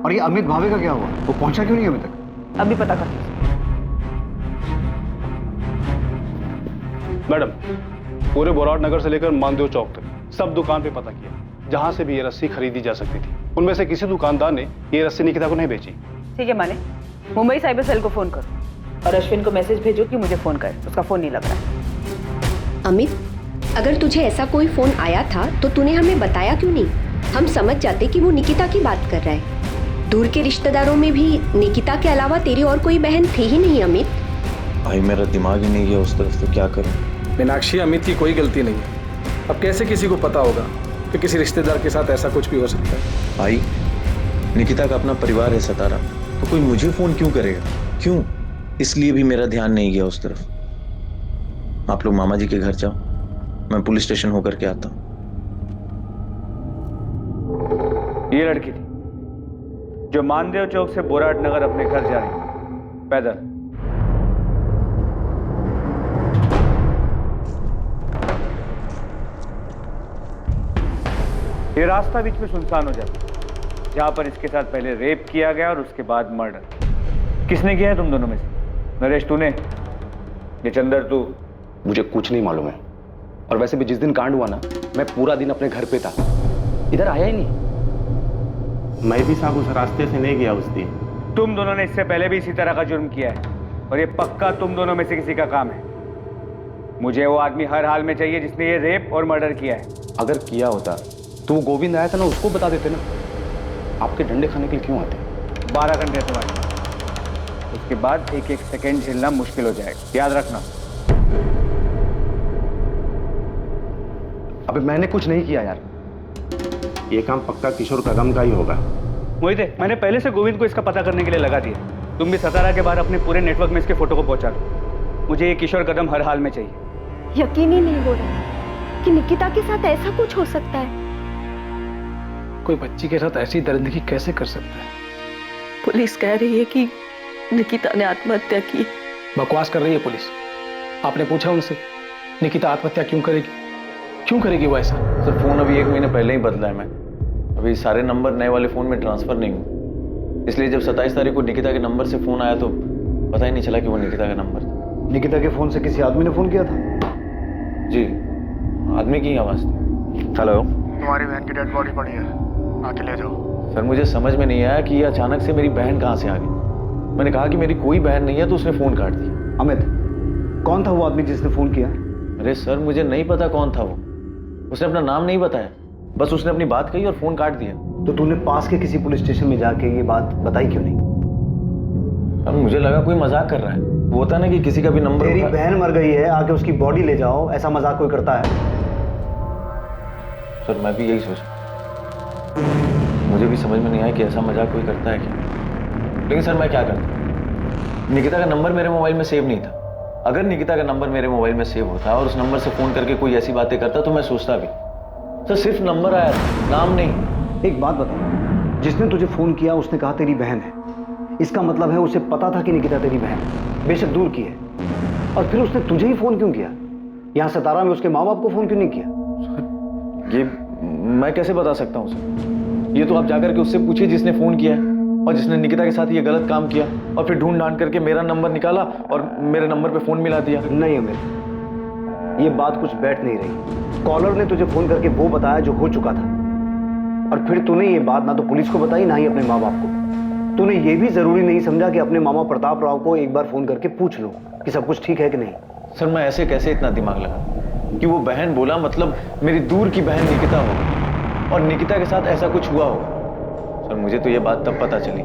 Speaker 11: और ये अमित भावे का क्या हुआ? वो पहुंचा क्यों नहीं अभी तक?
Speaker 8: अभी पता करती हूँ।
Speaker 16: मैडम, पूरे बोराट नगर से लेकर मानदेव चौक तक सब दुकान पे पता किया, जहां से भी ये रस्सी खरीदी जा सकती थी। उनमें से किसी दुकानदार ने ये रस्सी निकिता को नहीं बेची।
Speaker 8: ठीक है माने, मुंबई साइबर सेल को फोन करो और अश्विन को मैसेज भेजो कि मुझे फोन करे। उसका फोन नहीं लग रहा।
Speaker 17: अमित, अगर तुझे ऐसा कोई फोन आया था तो तूने हमें बताया क्यों नहीं? हम समझ जाते कि वो निकिता की बात कर रहा है। दूर के रिश्तेदारों में भी निकिता के अलावा तेरी और कोई बहन थी ही नहीं अमित।
Speaker 13: भाई मेरा दिमाग ही नहीं गया उस तरफ, तो क्या करूं?
Speaker 12: मीनाक्षी, अमित की कोई गलती नहीं है। अब कैसे किसी को पता होगा कि किसी रिश्तेदार के साथ ऐसा कुछ भी हो सकता है?
Speaker 13: भाई निकिता का अपना परिवार है सतारा, तो कोई मुझे फोन क्यों करेगा? क्यों? इसलिए भी मेरा ध्यान नहीं गया उस तरफ। आप लोग मामा जी के घर जाओ, मैं पुलिस स्टेशन होकर के आता हूं।
Speaker 5: ये लड़की थी जो मानदेव चौक से बोराट नगर अपने घर जा रही पैदल। ये रास्ता बीच में सुनसान हो जाता, जहां पर इसके साथ पहले रेप किया गया और उसके बाद मर्डर। किसने किया है तुम दोनों में से? नरेश तूने? ये चंदर तू?
Speaker 1: मुझे कुछ नहीं मालूम है। और वैसे भी जिस दिन कांड हुआ ना, मैं पूरा दिन अपने घर पे था, इधर आया ही नहीं।
Speaker 18: मैं भी साहब उस रास्ते से नहीं गया उस दिन।
Speaker 5: तुम दोनों ने इससे पहले भी इसी तरह का जुर्म किया है और ये पक्का तुम दोनों में से किसी का काम है। मुझे वो आदमी हर हाल में चाहिए जिसने ये रेप और मर्डर किया है।
Speaker 1: अगर किया होता तो वो गोविंद आया था ना, उसको बता देते ना। आपके डंडे खाने के लिए क्यों आते?
Speaker 5: 12 घंटे तुम्हारे, उसके बाद एक एक सेकंड झेलना मुश्किल हो जाएगा, याद रखना।
Speaker 1: अबे मैंने कुछ नहीं किया यार।
Speaker 18: ये काम पक्का किशोर कदम का ही होगा।
Speaker 5: मोहित, मैंने पहले से गोविंद को इसका पता करने के लिए लगा दिया। तुम भी सतारा के बाहर अपने पूरे नेटवर्क में इसके फोटो को पहुंचा दो। मुझे ये किशोर कदम हर हाल में चाहिए।
Speaker 17: यकीन ही नहीं हो रहा कि निकिता के साथ ऐसा कुछ हो सकता है।
Speaker 12: कोई बच्ची के साथ ऐसी दरिंदगी कैसे कर सकता है?
Speaker 7: पुलिस कह रही है कि निकिता ने आत्महत्या की।
Speaker 12: बकवास कर रही है पुलिस। आपने पूछा उनसे निकिता आत्महत्या क्यों करेगी? क्यों करेगी वो ऐसा?
Speaker 13: सर फोन अभी 1 महीने पहले ही बदला है मैं। अभी सारे नंबर नए वाले फोन में ट्रांसफर नहीं हुए, इसलिए जब 27 तारीख को निकिता के नंबर से फोन आया तो पता ही नहीं चला कि वो निकिता का नंबर था।
Speaker 11: निकिता के फोन से किसी आदमी ने फोन किया था?
Speaker 13: जी, आदमी की आवाज थी। हेलो,
Speaker 2: तुम्हारी बहन की डेड बॉडी पड़ी है, आके ले जाओ।
Speaker 13: सर मुझे समझ में नहीं आया कि ये अचानक से मेरी बहन कहाँ से आ गई। मैंने कहा कि मेरी कोई बहन नहीं है तो उसने फोन काट दिया।
Speaker 11: अमित, कौन था वो आदमी जिसने फोन किया?
Speaker 13: अरे सर मुझे नहीं पता कौन था वो, उसने अपना नाम नहीं बताया, बस उसने अपनी बात कही और फोन काट दिया।
Speaker 11: तो तूने पास के किसी पुलिस स्टेशन में जाके ये बात बताई क्यों नहीं?
Speaker 13: अब मुझे लगा कोई मजाक कर रहा है। वो होता ना कि किसी का भी नंबर।
Speaker 11: तेरी बहन मर गई है, आके उसकी बॉडी ले जाओ, ऐसा मजाक कोई करता है?
Speaker 13: सर मैं भी यही सोचा, मुझे भी समझ में नहीं आया कि ऐसा मजाक कोई करता है क्या। लेकिन सर मैं क्या करता? निकिता का नंबर मेरे मोबाइल में सेव नहीं था। अगर निकिता का नंबर मेरे मोबाइल में सेव होता और उस नंबर से फोन करके कोई ऐसी बातें करता तो मैं सोचता भी। सर सिर्फ नंबर आया था, नाम नहीं।
Speaker 11: एक बात बता, जिसने तुझे फोन किया उसने कहा तेरी बहन है, इसका मतलब है उसे पता था कि निकिता तेरी बहन है, बेशक दूर की है, और फिर उसने तुझे ही फोन क्यों किया? यहाँ सतारा में उसके माँ बाप को फोन क्यों नहीं किया?
Speaker 13: सर ये मैं कैसे बता सकता हूँ सर? ये तो आप जाकर के उससे पूछिए जिसने फोन किया है और जिसने निकिता के साथ ये गलत काम किया और फिर ढूंढ ढांड करके मेरा नंबर निकाला और मेरे नंबर पे फोन मिला दिया।
Speaker 11: नहीं अमित, ये बात कुछ बैठ नहीं रही। कॉलर ने तुझे फोन करके वो बताया जो हो चुका था, और फिर तूने ये बात ना तो पुलिस को बताई ना ही अपने माँ बाप को। तूने ये भी जरूरी नहीं समझा कि अपने मामा प्रताप राव को एक बार फोन करके पूछ लो कि सब कुछ ठीक है कि नहीं।
Speaker 13: सर मैं ऐसे कैसे इतना दिमाग लगा कि वो बहन बोला मतलब मेरी दूर की बहन निकिता होगी और निकिता के साथ ऐसा कुछ हुआ होगा। सर मुझे तो ये बात तब पता चली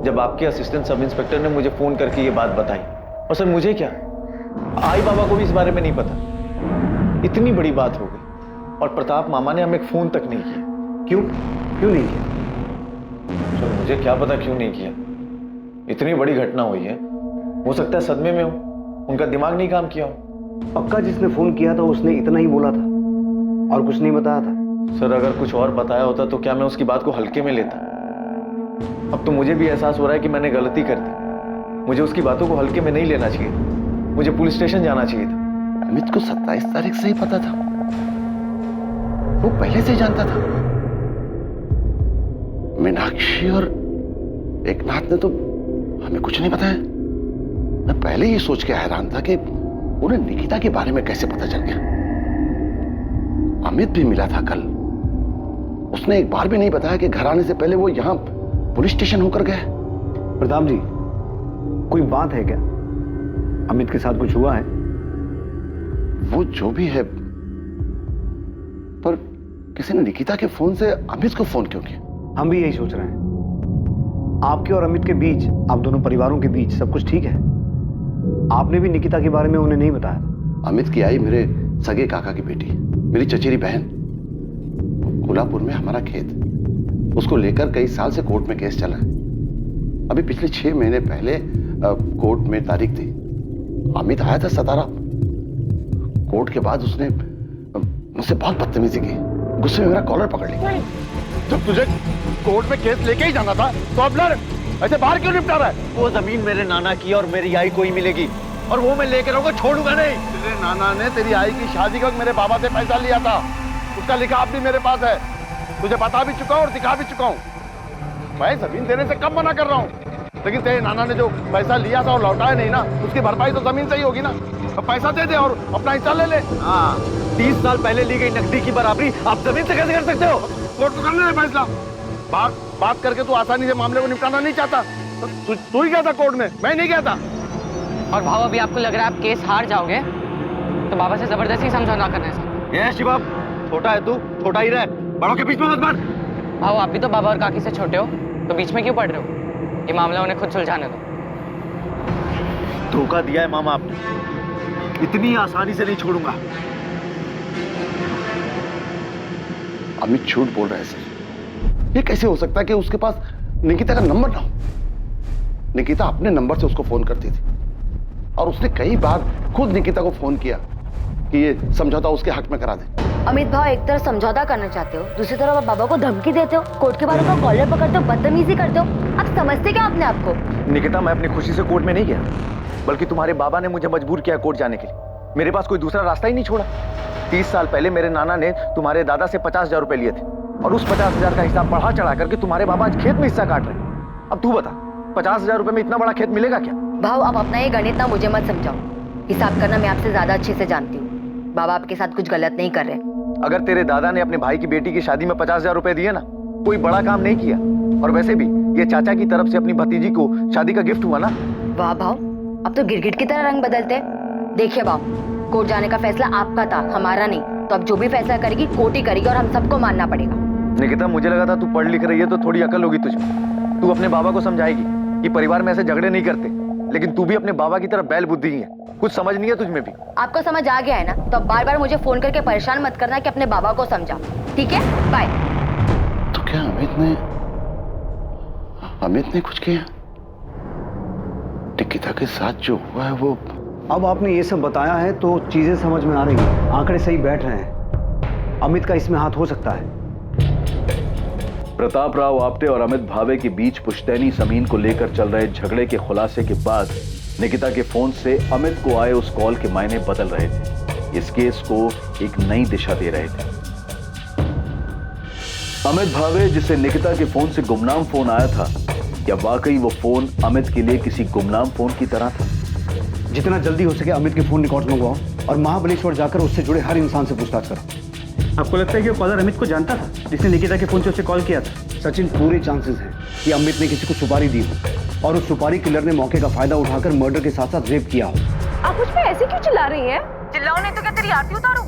Speaker 13: जब आपके असिस्टेंट सब इंस्पेक्टर ने मुझे फोन करके ये बात बताई। और सर मुझे क्या, आई बाबा को भी इस बारे में नहीं पता। इतनी बड़ी बात हो गई और प्रताप मामा ने हमें फोन तक नहीं किया।
Speaker 11: क्यों नहीं किया?
Speaker 13: सर मुझे क्या पता क्यों नहीं किया, इतनी बड़ी घटना हुई है, हो सकता है सदमे में हो, उनका दिमाग नहीं काम किया हो।
Speaker 11: पक्का जिसने फोन किया था उसने इतना ही बोला था और कुछ नहीं बताया था।
Speaker 13: सर अगर कुछ और बताया होता तो क्या मैं उसकी बात को हल्के में लेता? अब तो मुझे भी एहसास हो रहा है कि मैंने गलती कर दी। मुझे उसकी बातों को हल्के में नहीं लेना चाहिए, मुझे पुलिस स्टेशन जाना चाहिए था।
Speaker 6: अमित को 27 तारीख से ही पता था, वो पहले से ही जानता था। मीनाक्षी और एकनाथ ने तो हमें कुछ नहीं बताया। मैं पहले ही सोच के हैरान था कि उन्हें निकिता के बारे में कैसे पता चल गया। अमित भी मिला था कल, उसने एक बार भी नहीं बताया कि घर आने से पहले वो यहां पुलिस स्टेशन होकर गए।
Speaker 11: प्रताप जी, कोई बात है क्या? अमित के साथ कुछ हुआ है?
Speaker 6: वो जो भी है, पर किसी ने निकिता के फोन से अमित को फोन क्यों किया?
Speaker 11: हम भी यही सोच रहे हैं। आपके और अमित के बीच, आप दोनों परिवारों के बीच सब कुछ ठीक है? आपने भी निकिता के बारे में उन्हें नहीं बताया?
Speaker 6: अमित की आई मेरे सगे काका की बेटी, मेरी चचेरी बहन। कोल्हापुर में हमारा खेत, उसको लेकर कई साल से कोर्ट में केस चला है। अभी पिछले 6 महीने पहले कोर्ट में तारीख थी। अमित आया था सतारा। कोर्ट के बाद उसने मुझसे बहुत बदतमीजी की, गुस्से में मेरा कॉलर पकड़ लिया। जब तुझे कोर्ट में केस लेके ही जाना था तो अब लड़, ऐसे बाहर क्यों निपटा रहा है?
Speaker 13: वो जमीन मेरे नाना की और मेरी आई को ही मिलेगी, और वो मैं लेकर रहूंगा, छोड़ूंगा नहीं।
Speaker 6: तेरे नाना ने तेरी आई की शादी का मेरे बाबा से पैसा लिया था, उसका लिखाव भी मेरे पास है। तुझे बता भी चुका हूं और दिखा भी चुका हूं। मैं जमीन देने से कब मना कर रहा हूं, लेकिन तेरे नाना ने जो पैसा लिया था और लौटाया नहीं ना, उसकी भरपाई तो जमीन से ही होगी ना। तो पैसा दे दे और अपना हिस्सा ले ले।
Speaker 13: 30 साल पहले ली गई नकदी की बराबरी आप जमीन से कैसे कर सकते हो?
Speaker 6: कोर्ट को करने दे फैसला। बात करके तू आसानी से मामले को निपटाना नहीं चाहता। तू ही गया था कोर्ट में, मैं नहीं गया था।
Speaker 10: और भाव अभी आपको लग रहा है आप केस हार जाओगे तो बाबा से जबरदस्ती समझौता करने से।
Speaker 13: ये शिवम, छोटा है तू, छोटा ही रह, बड़ों के बीच में मत बढ़।
Speaker 10: भाव आप भी तो बाबा और काकी से छोटे हो, तो बीच में क्यों पड़ रहे हो? ये मामला उन्हें खुद सुलझाने दो।
Speaker 13: धोखा दिया है मामा आपने, इतनी आसानी से नहीं छोड़ूंगा।
Speaker 6: अमित झूठ बोल रहा है सर। ये कैसे हो सकता है कि उसके पास निकिता का नंबर ना हो? निकिता अपने नंबर से उसको फोन करती थी और उसने कई बार खुद निकिता को फोन किया कि ये समझौता उसके हक में करा दे।
Speaker 15: अमित भाव, एक तरफ समझौता करना चाहते हो, दूसरी तरफ आप बाबा को धमकी देते हो, कोर्ट के बाद उनका कॉलर पकड़ते हो, बदतमीजी करते हो। आप समझते क्या अपने आप को?
Speaker 13: निकिता, मैं अपनी खुशी से कोर्ट में नहीं गया, बल्कि तुम्हारे बाबा ने मुझे मजबूर किया कोर्ट जाने के लिए। मेरे पास कोई दूसरा रास्ता ही नहीं छोड़ा। 30 साल पहले मेरे नाना ने तुम्हारे दादा से 50,000 रुपए लिए थे, और उस 50,000 का हिसाब बढ़ा चढ़ा करके तुम्हारे बाबा आज खेत में हिस्सा काट रहे हैं। अब तू बता, 50,000 रुपए में इतना बड़ा खेत मिलेगा क्या?
Speaker 15: भाव, आप अपना ये गणित ना मुझे मत समझाओ। हिसाब करना मैं आपसे ज्यादा अच्छे से जानती हूँ। बाबा आपके साथ कुछ गलत नहीं कर रहे।
Speaker 13: अगर तेरे दादा ने अपने भाई की बेटी की शादी में 50,000 रुपए दिए ना, कोई बड़ा काम नहीं किया। और वैसे भी ये चाचा की तरफ से अपनी भतीजी को शादी का गिफ्ट हुआ ना।
Speaker 15: वाह भाव, अब तो गिरगिट की तरह रंग बदलते। देखिए भाव, कोर्ट जाने का फैसला आपका था, हमारा नहीं। तो अब जो भी फैसला करेगी कोर्ट ही करेगी और हम सबको मानना पड़ेगा।
Speaker 13: निकिता, मुझे लगा था तू पढ़ लिख रही है तो थोड़ी अकल होगी तुझमें। तू अपने बाबा को समझाएगी कि परिवार में ऐसे झगड़े नहीं करते, लेकिन तू भी अपने बाबा की तरह बैल बुद्धि ही है, कुछ समझ नहीं है तुझमें भी।
Speaker 15: आपको समझ आ गया है ना, तो अब बार बार मुझे फोन करके परेशान मत करना कि अपने बाबा को समझाओ, ठीक है? बाय।
Speaker 6: तो क्या अमित ने कुछ किया? निकिता के साथ जो हुआ है वो।
Speaker 11: अब आपने ये सब बताया है तो चीजें समझ में आ रही हैं, आंकड़े सही बैठ रहे हैं। अमित का इसमें हाथ हो सकता है।
Speaker 4: प्रताप राव आप्टे और अमित भावे के बीच पुश्तैनी जमीन को लेकर चल रहे झगड़े के खुलासे के बाद निकिता के फोन से अमित को आए उस कॉल के मायने बदल रहे थे, इस केस को एक नई दिशा दे रहे थे। अमित भावे, जिसे निकिता के फोन से गुमनाम फोन आया था, क्या वाकई वो फोन अमित के लिए किसी गुमनाम फोन की तरह था?
Speaker 11: जितना जल्दी हो सके अमित के फोन रिकॉर्ड मंगवाओ और महाबलेश्वर जाकर उससे जुड़े हर इंसान से पूछताछ करो।
Speaker 5: आपको लगता है कि वो कॉलर अमित को जानता था जिसने निकिता के फोन से उसे कॉल किया था?
Speaker 11: सचिन, पूरे चांसेस हैं कि अमित ने किसी को सुपारी दी हो और उस सुपारी किलर ने मौके का फायदा उठाकर मर्डर के साथ साथ रेप किया हो।
Speaker 8: आप मुझ पे ऐसे क्यों चिल्ला रही हैं?
Speaker 7: चिल्लाओ नहीं तो क्या तेरी आरती उतारूं?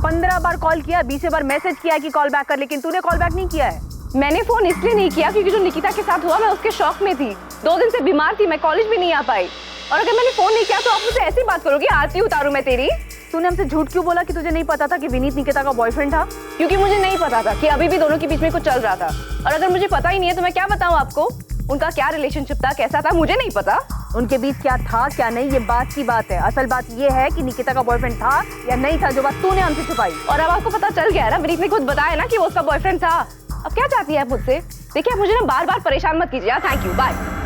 Speaker 8: 15 बार कॉल किया, 20 बार मैसेज किया कि कॉल बैक कर, लेकिन तूने कॉल बैक नहीं किया है। मैंने फोन इसलिए नहीं किया क्योंकि जो निकिता के साथ हुआ मैं उसके शौक में थी। 2 दिन से बीमार थी, मैं कॉलेज भी नहीं आ पाई। और अगर मैंने फोन नहीं किया तो आप मुझसे ऐसी बात करोगे, आरती उतारूं मैं तेरी? तूने हमसे झूठ क्यों बोला कि तुझे नहीं पता था कि विनीत निकिता का बॉयफ्रेंड था? क्योंकि मुझे नहीं पता था कि अभी भी दोनों के बीच में कुछ चल रहा था। और अगर मुझे पता ही नहीं है तो मैं क्या बताऊं आपको? उनका क्या रिलेशनशिप था, कैसा था, मुझे नहीं पता। उनके बीच क्या था क्या नहीं, ये बात की बात है। असल बात ये है कि निकिता का बॉयफ्रेंड था या नहीं था, जो बात तूने हमसे छुपाई। और अब आपको पता चल गया है ना, विनीत ने खुद बताया ना कि वो उसका बॉयफ्रेंड था। अब क्या चाहती है आप मुझसे? देखिए, आप मुझे ना बार बार परेशान मत कीजिए। Thank you, bye.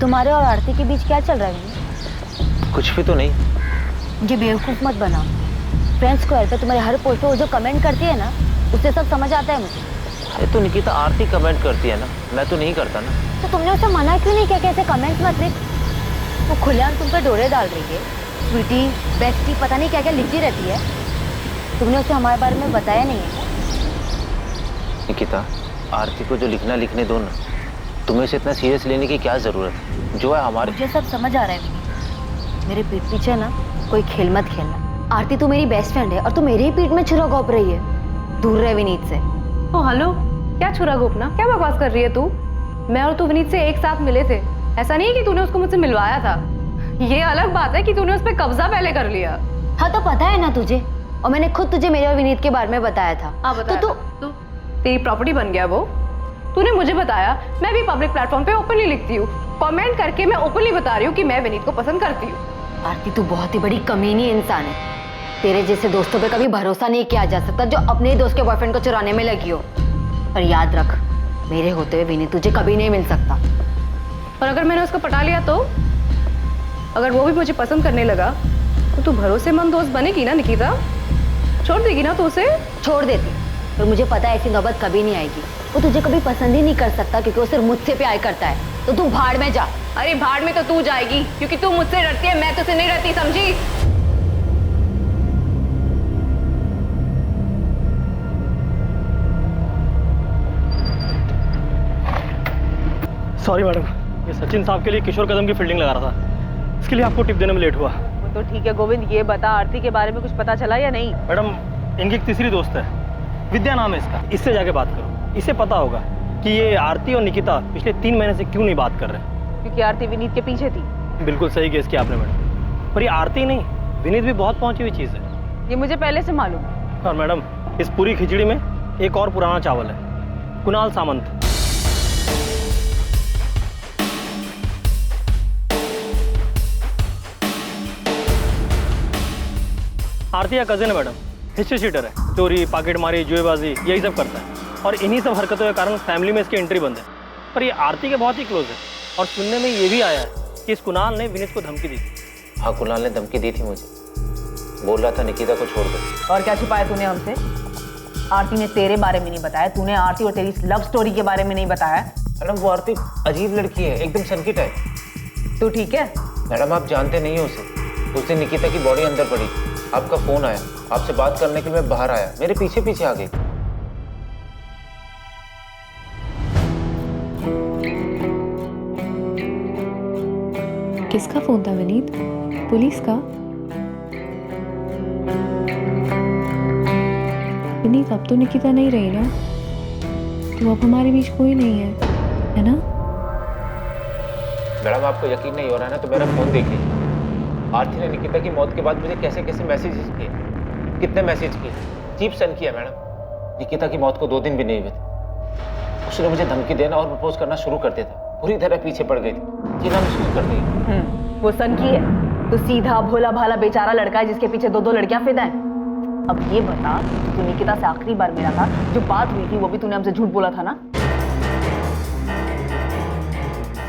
Speaker 15: तुम्हारे और आरती के बीच क्या चल रहा है?
Speaker 14: कुछ भी तो नहीं।
Speaker 15: मुझे बेवकूफ मत बना। फ्रेंड्स स्क्वायर पे तुम्हारे हर पोस्ट पे वो जो कमेंट करती है ना, उससे सब समझ आता है मुझे।
Speaker 14: अरे तो निकिता आरती कमेंट करती है ना, मैं तो नहीं करता ना।
Speaker 15: तो तुमने उसे मना क्यों नहीं किया कि ऐसे कमेंट्स मत लिख? वो खुलेआम तुम पे डोरे डाल रही है। स्वीटी, बेस्टी, पता नहीं क्या क्या लिखती रहती है। तुमने उसे हमारे बारे में बताया नहीं है।
Speaker 14: निकिता, आरती को जो लिखना लिखने दो ना, तुम्हें इसे इतना सीरियस लेने की क्या जरूरत है? जो है हमारे।
Speaker 15: मुझे सब समझ आ रहा है विनीत। मेरे पीठ पीछे ना कोई खेल मत खेलना। आरती तू मेरी बेस्ट फ्रेंड है और तू मेरे ही पीठ में छुरा घोंप रही है। दूर रहे विनीत से।
Speaker 8: ओ हेलो, क्या छुरा घोंपना? क्या बकवास कर रही है तू? मैं और तू विनीत से एक साथ मिले थे। ऐसा नहीं है कि तूने उसको मुझसे मिलवाया था। ये अलग बात है कि तूने उस पर कब्जा पहले कर लिया।
Speaker 15: हाँ तो पता है ना तुझे, और मैंने खुद तुझे मेरे और विनीत के बारे में बताया था।
Speaker 8: हाँ बताया। तो तू तेरी प्रॉपर्टी बन गया वो। तूने मुझे बताया, मैं भी पब्लिक प्लेटफॉर्म पे ओपनली लिखती हूँ, कमेंट करके मैं ओपनली बता रही हूँ कि मैं विनीत को पसंद करती हूँ।
Speaker 15: आरती तू बहुत ही बड़ी कमीनी इंसान है। तेरे जैसे दोस्तों पे कभी भरोसा नहीं किया जा सकता जो अपने ही दोस्त के बॉयफ्रेंड को चुराने में लगी हो। पर याद रख, मेरे होते हुए विनीत तुझे कभी नहीं मिल सकता।
Speaker 8: और अगर मैंने उसको पटा लिया तो? अगर वो भी मुझे पसंद करने लगा तो तू भरोसेमंद दोस्त बनेगी ना निकिता? छोड़ देगी ना तू उसे?
Speaker 15: छोड़ देती, पर मुझे पता है ऐसी नौबत कभी नहीं आएगी। वो तुझे कभी पसंद ही नहीं कर सकता क्योंकि वो सिर्फ मुझसे प्यार करता है। तो तू भाड़ में जा।
Speaker 8: अरे भाड़ में तो तू जाएगी क्योंकि तू मुझसे डरती है, मैं तुझसे नहीं डरती, समझी?
Speaker 5: सॉरी मैडम, ये सचिन साहब के लिए किशोर कदम की फील्डिंग लगा रहा था, इसके लिए आपको टिप देने में लेट हुआ।
Speaker 8: वो तो ठीक है गोविंद, ये बता आरती के बारे में कुछ पता चला या नहीं?
Speaker 5: मैडम, इनकी एक तीसरी दोस्त है, विद्या नाम है इसका। इससे जाके बात करो, इसे पता होगा कि ये आरती और निकिता पिछले 3 महीने से क्यों नहीं बात कर रहे।
Speaker 8: क्योंकि आरती विनीत के पीछे थी।
Speaker 5: बिल्कुल सही गेस किया आपने मैडम, पर ये आरती नहीं, विनीत भी बहुत पहुंची हुई चीज है।
Speaker 8: ये मुझे पहले से मालूम है।
Speaker 5: और मैडम, इस पूरी खिचड़ी में एक और पुराना चावल है, कुणाल सामंत। आरती का कजिन है मैडम, हिस्ट्री शीटर है, चोरी, पॉकेटमारी, जुएबाजी यही सब करता है। और इन्हीं सब हरकतों के कारण फैमिली में इसकी एंट्री बंद है। पर ये आरती के बहुत ही क्लोज है। और सुनने में ये भी आया है कि इस कुणाल ने विनीत को धमकी दी थी।
Speaker 14: हाँ, कुणाल ने धमकी दी थी मुझे, बोल रहा था निकिता को छोड़ दो।
Speaker 8: और क्या छुपाया तूने हमसे? आरती ने तेरे बारे में नहीं बताया, तूने आरती और तेरी लव स्टोरी के बारे में नहीं बताया।
Speaker 14: मैडम, वो आरती अजीब लड़की है, एकदम सनकी टाइप।
Speaker 8: तू ठीक है?
Speaker 14: मैडम, आप जानते नहीं हो उसे। उस दिन निकिता की बॉडी अंदर पड़ी, आपका फोन आया, आपसे बात करने के लिए मैं बाहर आया, मेरे पीछे पीछे आ गई।
Speaker 19: किसका फोन था विनीत? पुलिस का? विनीत, अब तो निकिता नहीं रही ना, तो अब हमारे बीच कोई नहीं है ना?
Speaker 14: मैडम, आपको यकीन नहीं हो रहा है ना, तो मेरा फोन देखिए। आरती ने निकिता की मौत के बाद मुझे कैसे कैसे मैसेजेस किए, कितने मैसेज किए, चीप सन किया मैडम। निकिता की मौत को 2 दिन भी नहीं हुए थे, उसने मुझे धमकी देना और प्रपोज करना शुरू कर दिया था। पूरी तरह पीछे पड़ गई थी, जीना महसूस कर रही।
Speaker 8: वो सन की है तो सीधा भोला भाला बेचारा लड़का है जिसके पीछे 2 लड़कियां फिदा हैं। अब ये बता, तू निकिता से आखिरी बार मिला था, जो बात हुई थी वो भी तूने हमसे झूठ बोला था ना?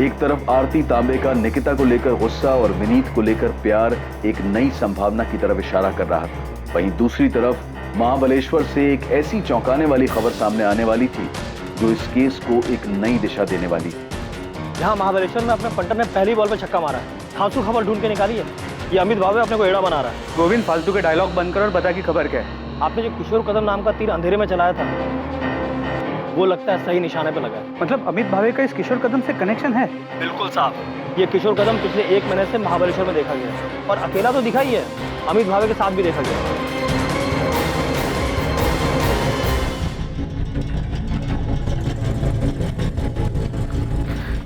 Speaker 4: एक तरफ आरती तांबे का निकिता को लेकर गुस्सा और विनीत को लेकर प्यार एक नई संभावना की तरफ इशारा कर रहा था, वहीं दूसरी तरफ महाबलेश्वर से एक ऐसी चौंकाने वाली खबर सामने आने वाली थी जो इस केस को एक नई दिशा देने वाली थी।
Speaker 5: यहाँ महाबलेश्वर में अपने पंटर ने पहली बॉल पे छक्का मारा है, धांसू खबर ढूंढ के निकाली है। ये अमित भावे अपने को एड़ा बना रहा है।
Speaker 11: गोविंद, फालतू के डायलॉग बंद कर और बता की खबर क्या है।
Speaker 5: आपने जो किशोर कदम नाम का तीर अंधेरे में चलाया था, वो लगता है सही निशाने पे लगा है।
Speaker 11: मतलब अमित भावे का इस किशोर कदम से कनेक्शन है?
Speaker 5: बिल्कुल साहब, ये किशोर कदम पिछले 1 महीने से महाबलेश्वर में देखा गया है, और अकेला तो दिखा ही है, अमित भावे के साथ भी देखा गया है।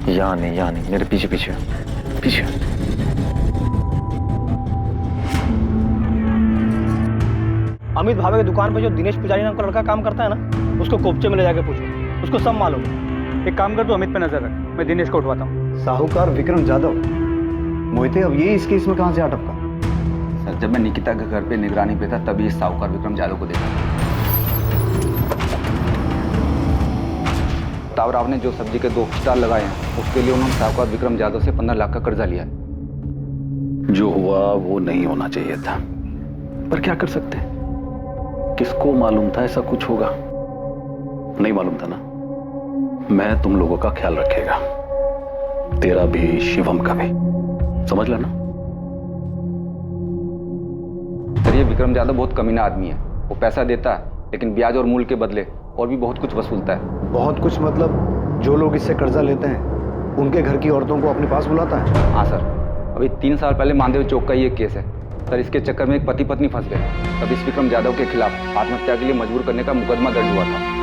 Speaker 13: यहाँ नहीं, मेरे पीछे पीछे।
Speaker 12: अमित भावे की दुकान पे जो दिनेश पुजारी नाम का लड़का काम करता है ना, उसको कोपचे में ले जाके पूछो, उसको सब मालूम है।
Speaker 5: एक काम कर, तू अमित पे नजर रख, मैं दिनेश को उठवाता हूँ।
Speaker 11: साहूकार विक्रम जाधव, मोहिते अब ये इस केस में कहां से अटका?
Speaker 1: सर जब मैं निकिता के घर पे निगरानी पे था तभी इस साहूकार विक्रम जाधव को देखा। तावराव ने जो सब्जी के 2 स्टॉल लगाए हैं उसके लिए उन्होंने साहूकार विक्रम जाधव से 15 लाख का कर्जा लिया है।
Speaker 4: जो हुआ वो नहीं होना चाहिए था, पर क्या कर सकते हैं? किसको मालूम था ऐसा कुछ होगा? नहीं मालूम था ना। मैं तुम लोगों का ख्याल रखेगा, तेरा भी शिवम का भी, समझ लेना।
Speaker 1: सर ये विक्रम जाधव बहुत कमीना आदमी है। वो पैसा देता है लेकिन ब्याज और मूल के बदले और भी बहुत कुछ वसूलता है।
Speaker 11: बहुत कुछ मतलब जो लोग इससे कर्जा लेते हैं उनके घर की औरतों को अपने पास बुलाता है?
Speaker 1: हाँ सर, अभी 3 साल पहले मानदेव चौक का ही एक केस है सर। इसके चक्कर में एक पति पत्नी फंस गए, तब इस विक्रम जाधव के खिलाफ आत्महत्या के लिए मजबूर करने का मुकदमा दर्ज हुआ था।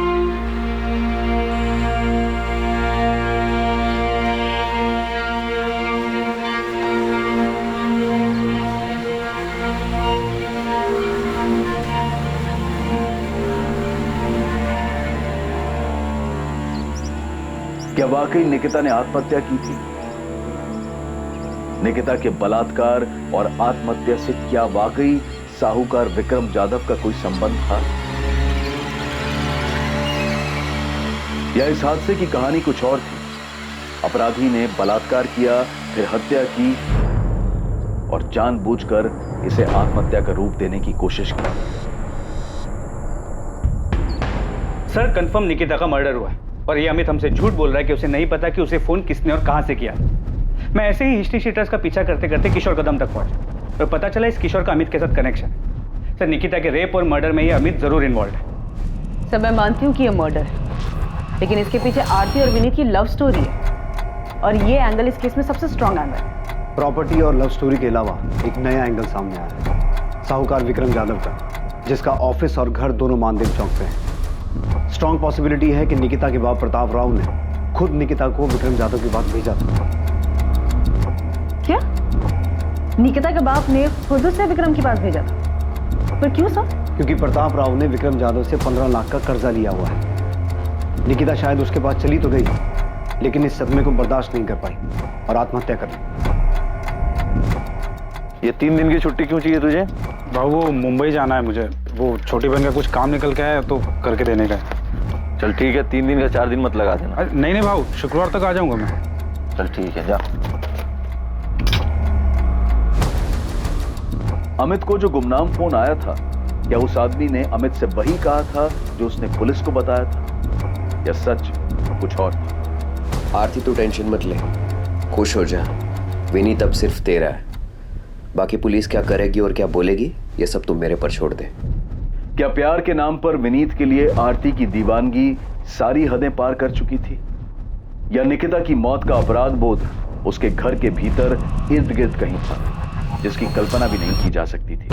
Speaker 4: क्या वाकई निकिता ने आत्महत्या की थी? निकिता के बलात्कार और आत्महत्या से क्या वाकई साहूकार विक्रम जाधव का कोई संबंध था? या इस हादसे की कहानी कुछ और थी? अपराधी ने बलात्कार किया, फिर हत्या की और जानबूझकर इसे आत्महत्या का रूप देने की कोशिश की।
Speaker 5: सर कंफर्म निकिता का मर्डर हुआ है और ये अमित हमसे झूठ बोल रहा है कि उसे नहीं पता कि उसे फोन किसने और कहां से किया। मैं ऐसे ही हिस्ट्री शीटर्स का पीछा करते करते किशोर कदम तक पहुंचा और पता चला इस किशोर का अमित के साथ कनेक्शन है। सर निकिता के रेप और मर्डर में ये अमित जरूर इन्वॉल्व है।
Speaker 8: सर मैं मानती हूँ कि ये मर्डर है, लेकिन इसके पीछे आरती और विनीत की लव स्टोरी है और ये एंगल इस केस में सबसे स्ट्रॉन्ग एंगल है।
Speaker 11: प्रॉपर्टी और लव स्टोरी के अलावा एक नया एंगल सामने आया है, साहूकार विक्रम जाधव का, जिसका ऑफिस और घर दोनों मानदेव चौक पे है। स्ट्रॉन्ग पॉसिबिलिटी है कि निकिता के बाप प्रताप राव ने खुद निकिता को विक्रम जाधव के पास भेजा था।
Speaker 8: क्या? निकिता के बाप ने खुद से विक्रम के पास भेजा था? पर क्यों सर?
Speaker 11: क्योंकि प्रताप राव ने विक्रम जाधव से 15 लाख का कर्जा लिया हुआ है। निकिता शायद उसके पास चली तो गई, लेकिन इस सदमे को बर्दाश्त नहीं कर पाई और आत्महत्या कर ली।
Speaker 13: ये 3 दिन की छुट्टी क्यों चाहिए तुझे?
Speaker 16: भाऊ वो मुंबई जाना है मुझे, वो छोटी बहन का कुछ काम निकल के आया तो करके देने का है।
Speaker 13: चल ठीक है, 3 दिन का 4 दिन मत लगा देना।
Speaker 16: नहीं भाऊ, शुक्रवार तक आ जाऊंगा मैं।
Speaker 13: चल ठीक है, जा।
Speaker 4: अमित को जो गुमनाम फोन आया था, क्या उस आदमी ने अमित से वही कहा था जो उसने पुलिस को बताया था, या सच कुछ और था?
Speaker 20: आरती तू टेंशन मत ले, खुश हो जा। विनीत अब सिर्फ तेरा है, बाकी पुलिस क्या करेगी और क्या बोलेगी ये सब तुम मेरे पर छोड़ दे।
Speaker 4: क्या प्यार के नाम पर विनीत के लिए आरती की दीवानगी सारी हदें पार कर चुकी थी, या निकिता की मौत का अपराध बोध उसके घर के भीतर इर्द गिर्द कहीं था जिसकी कल्पना भी नहीं की जा सकती थी?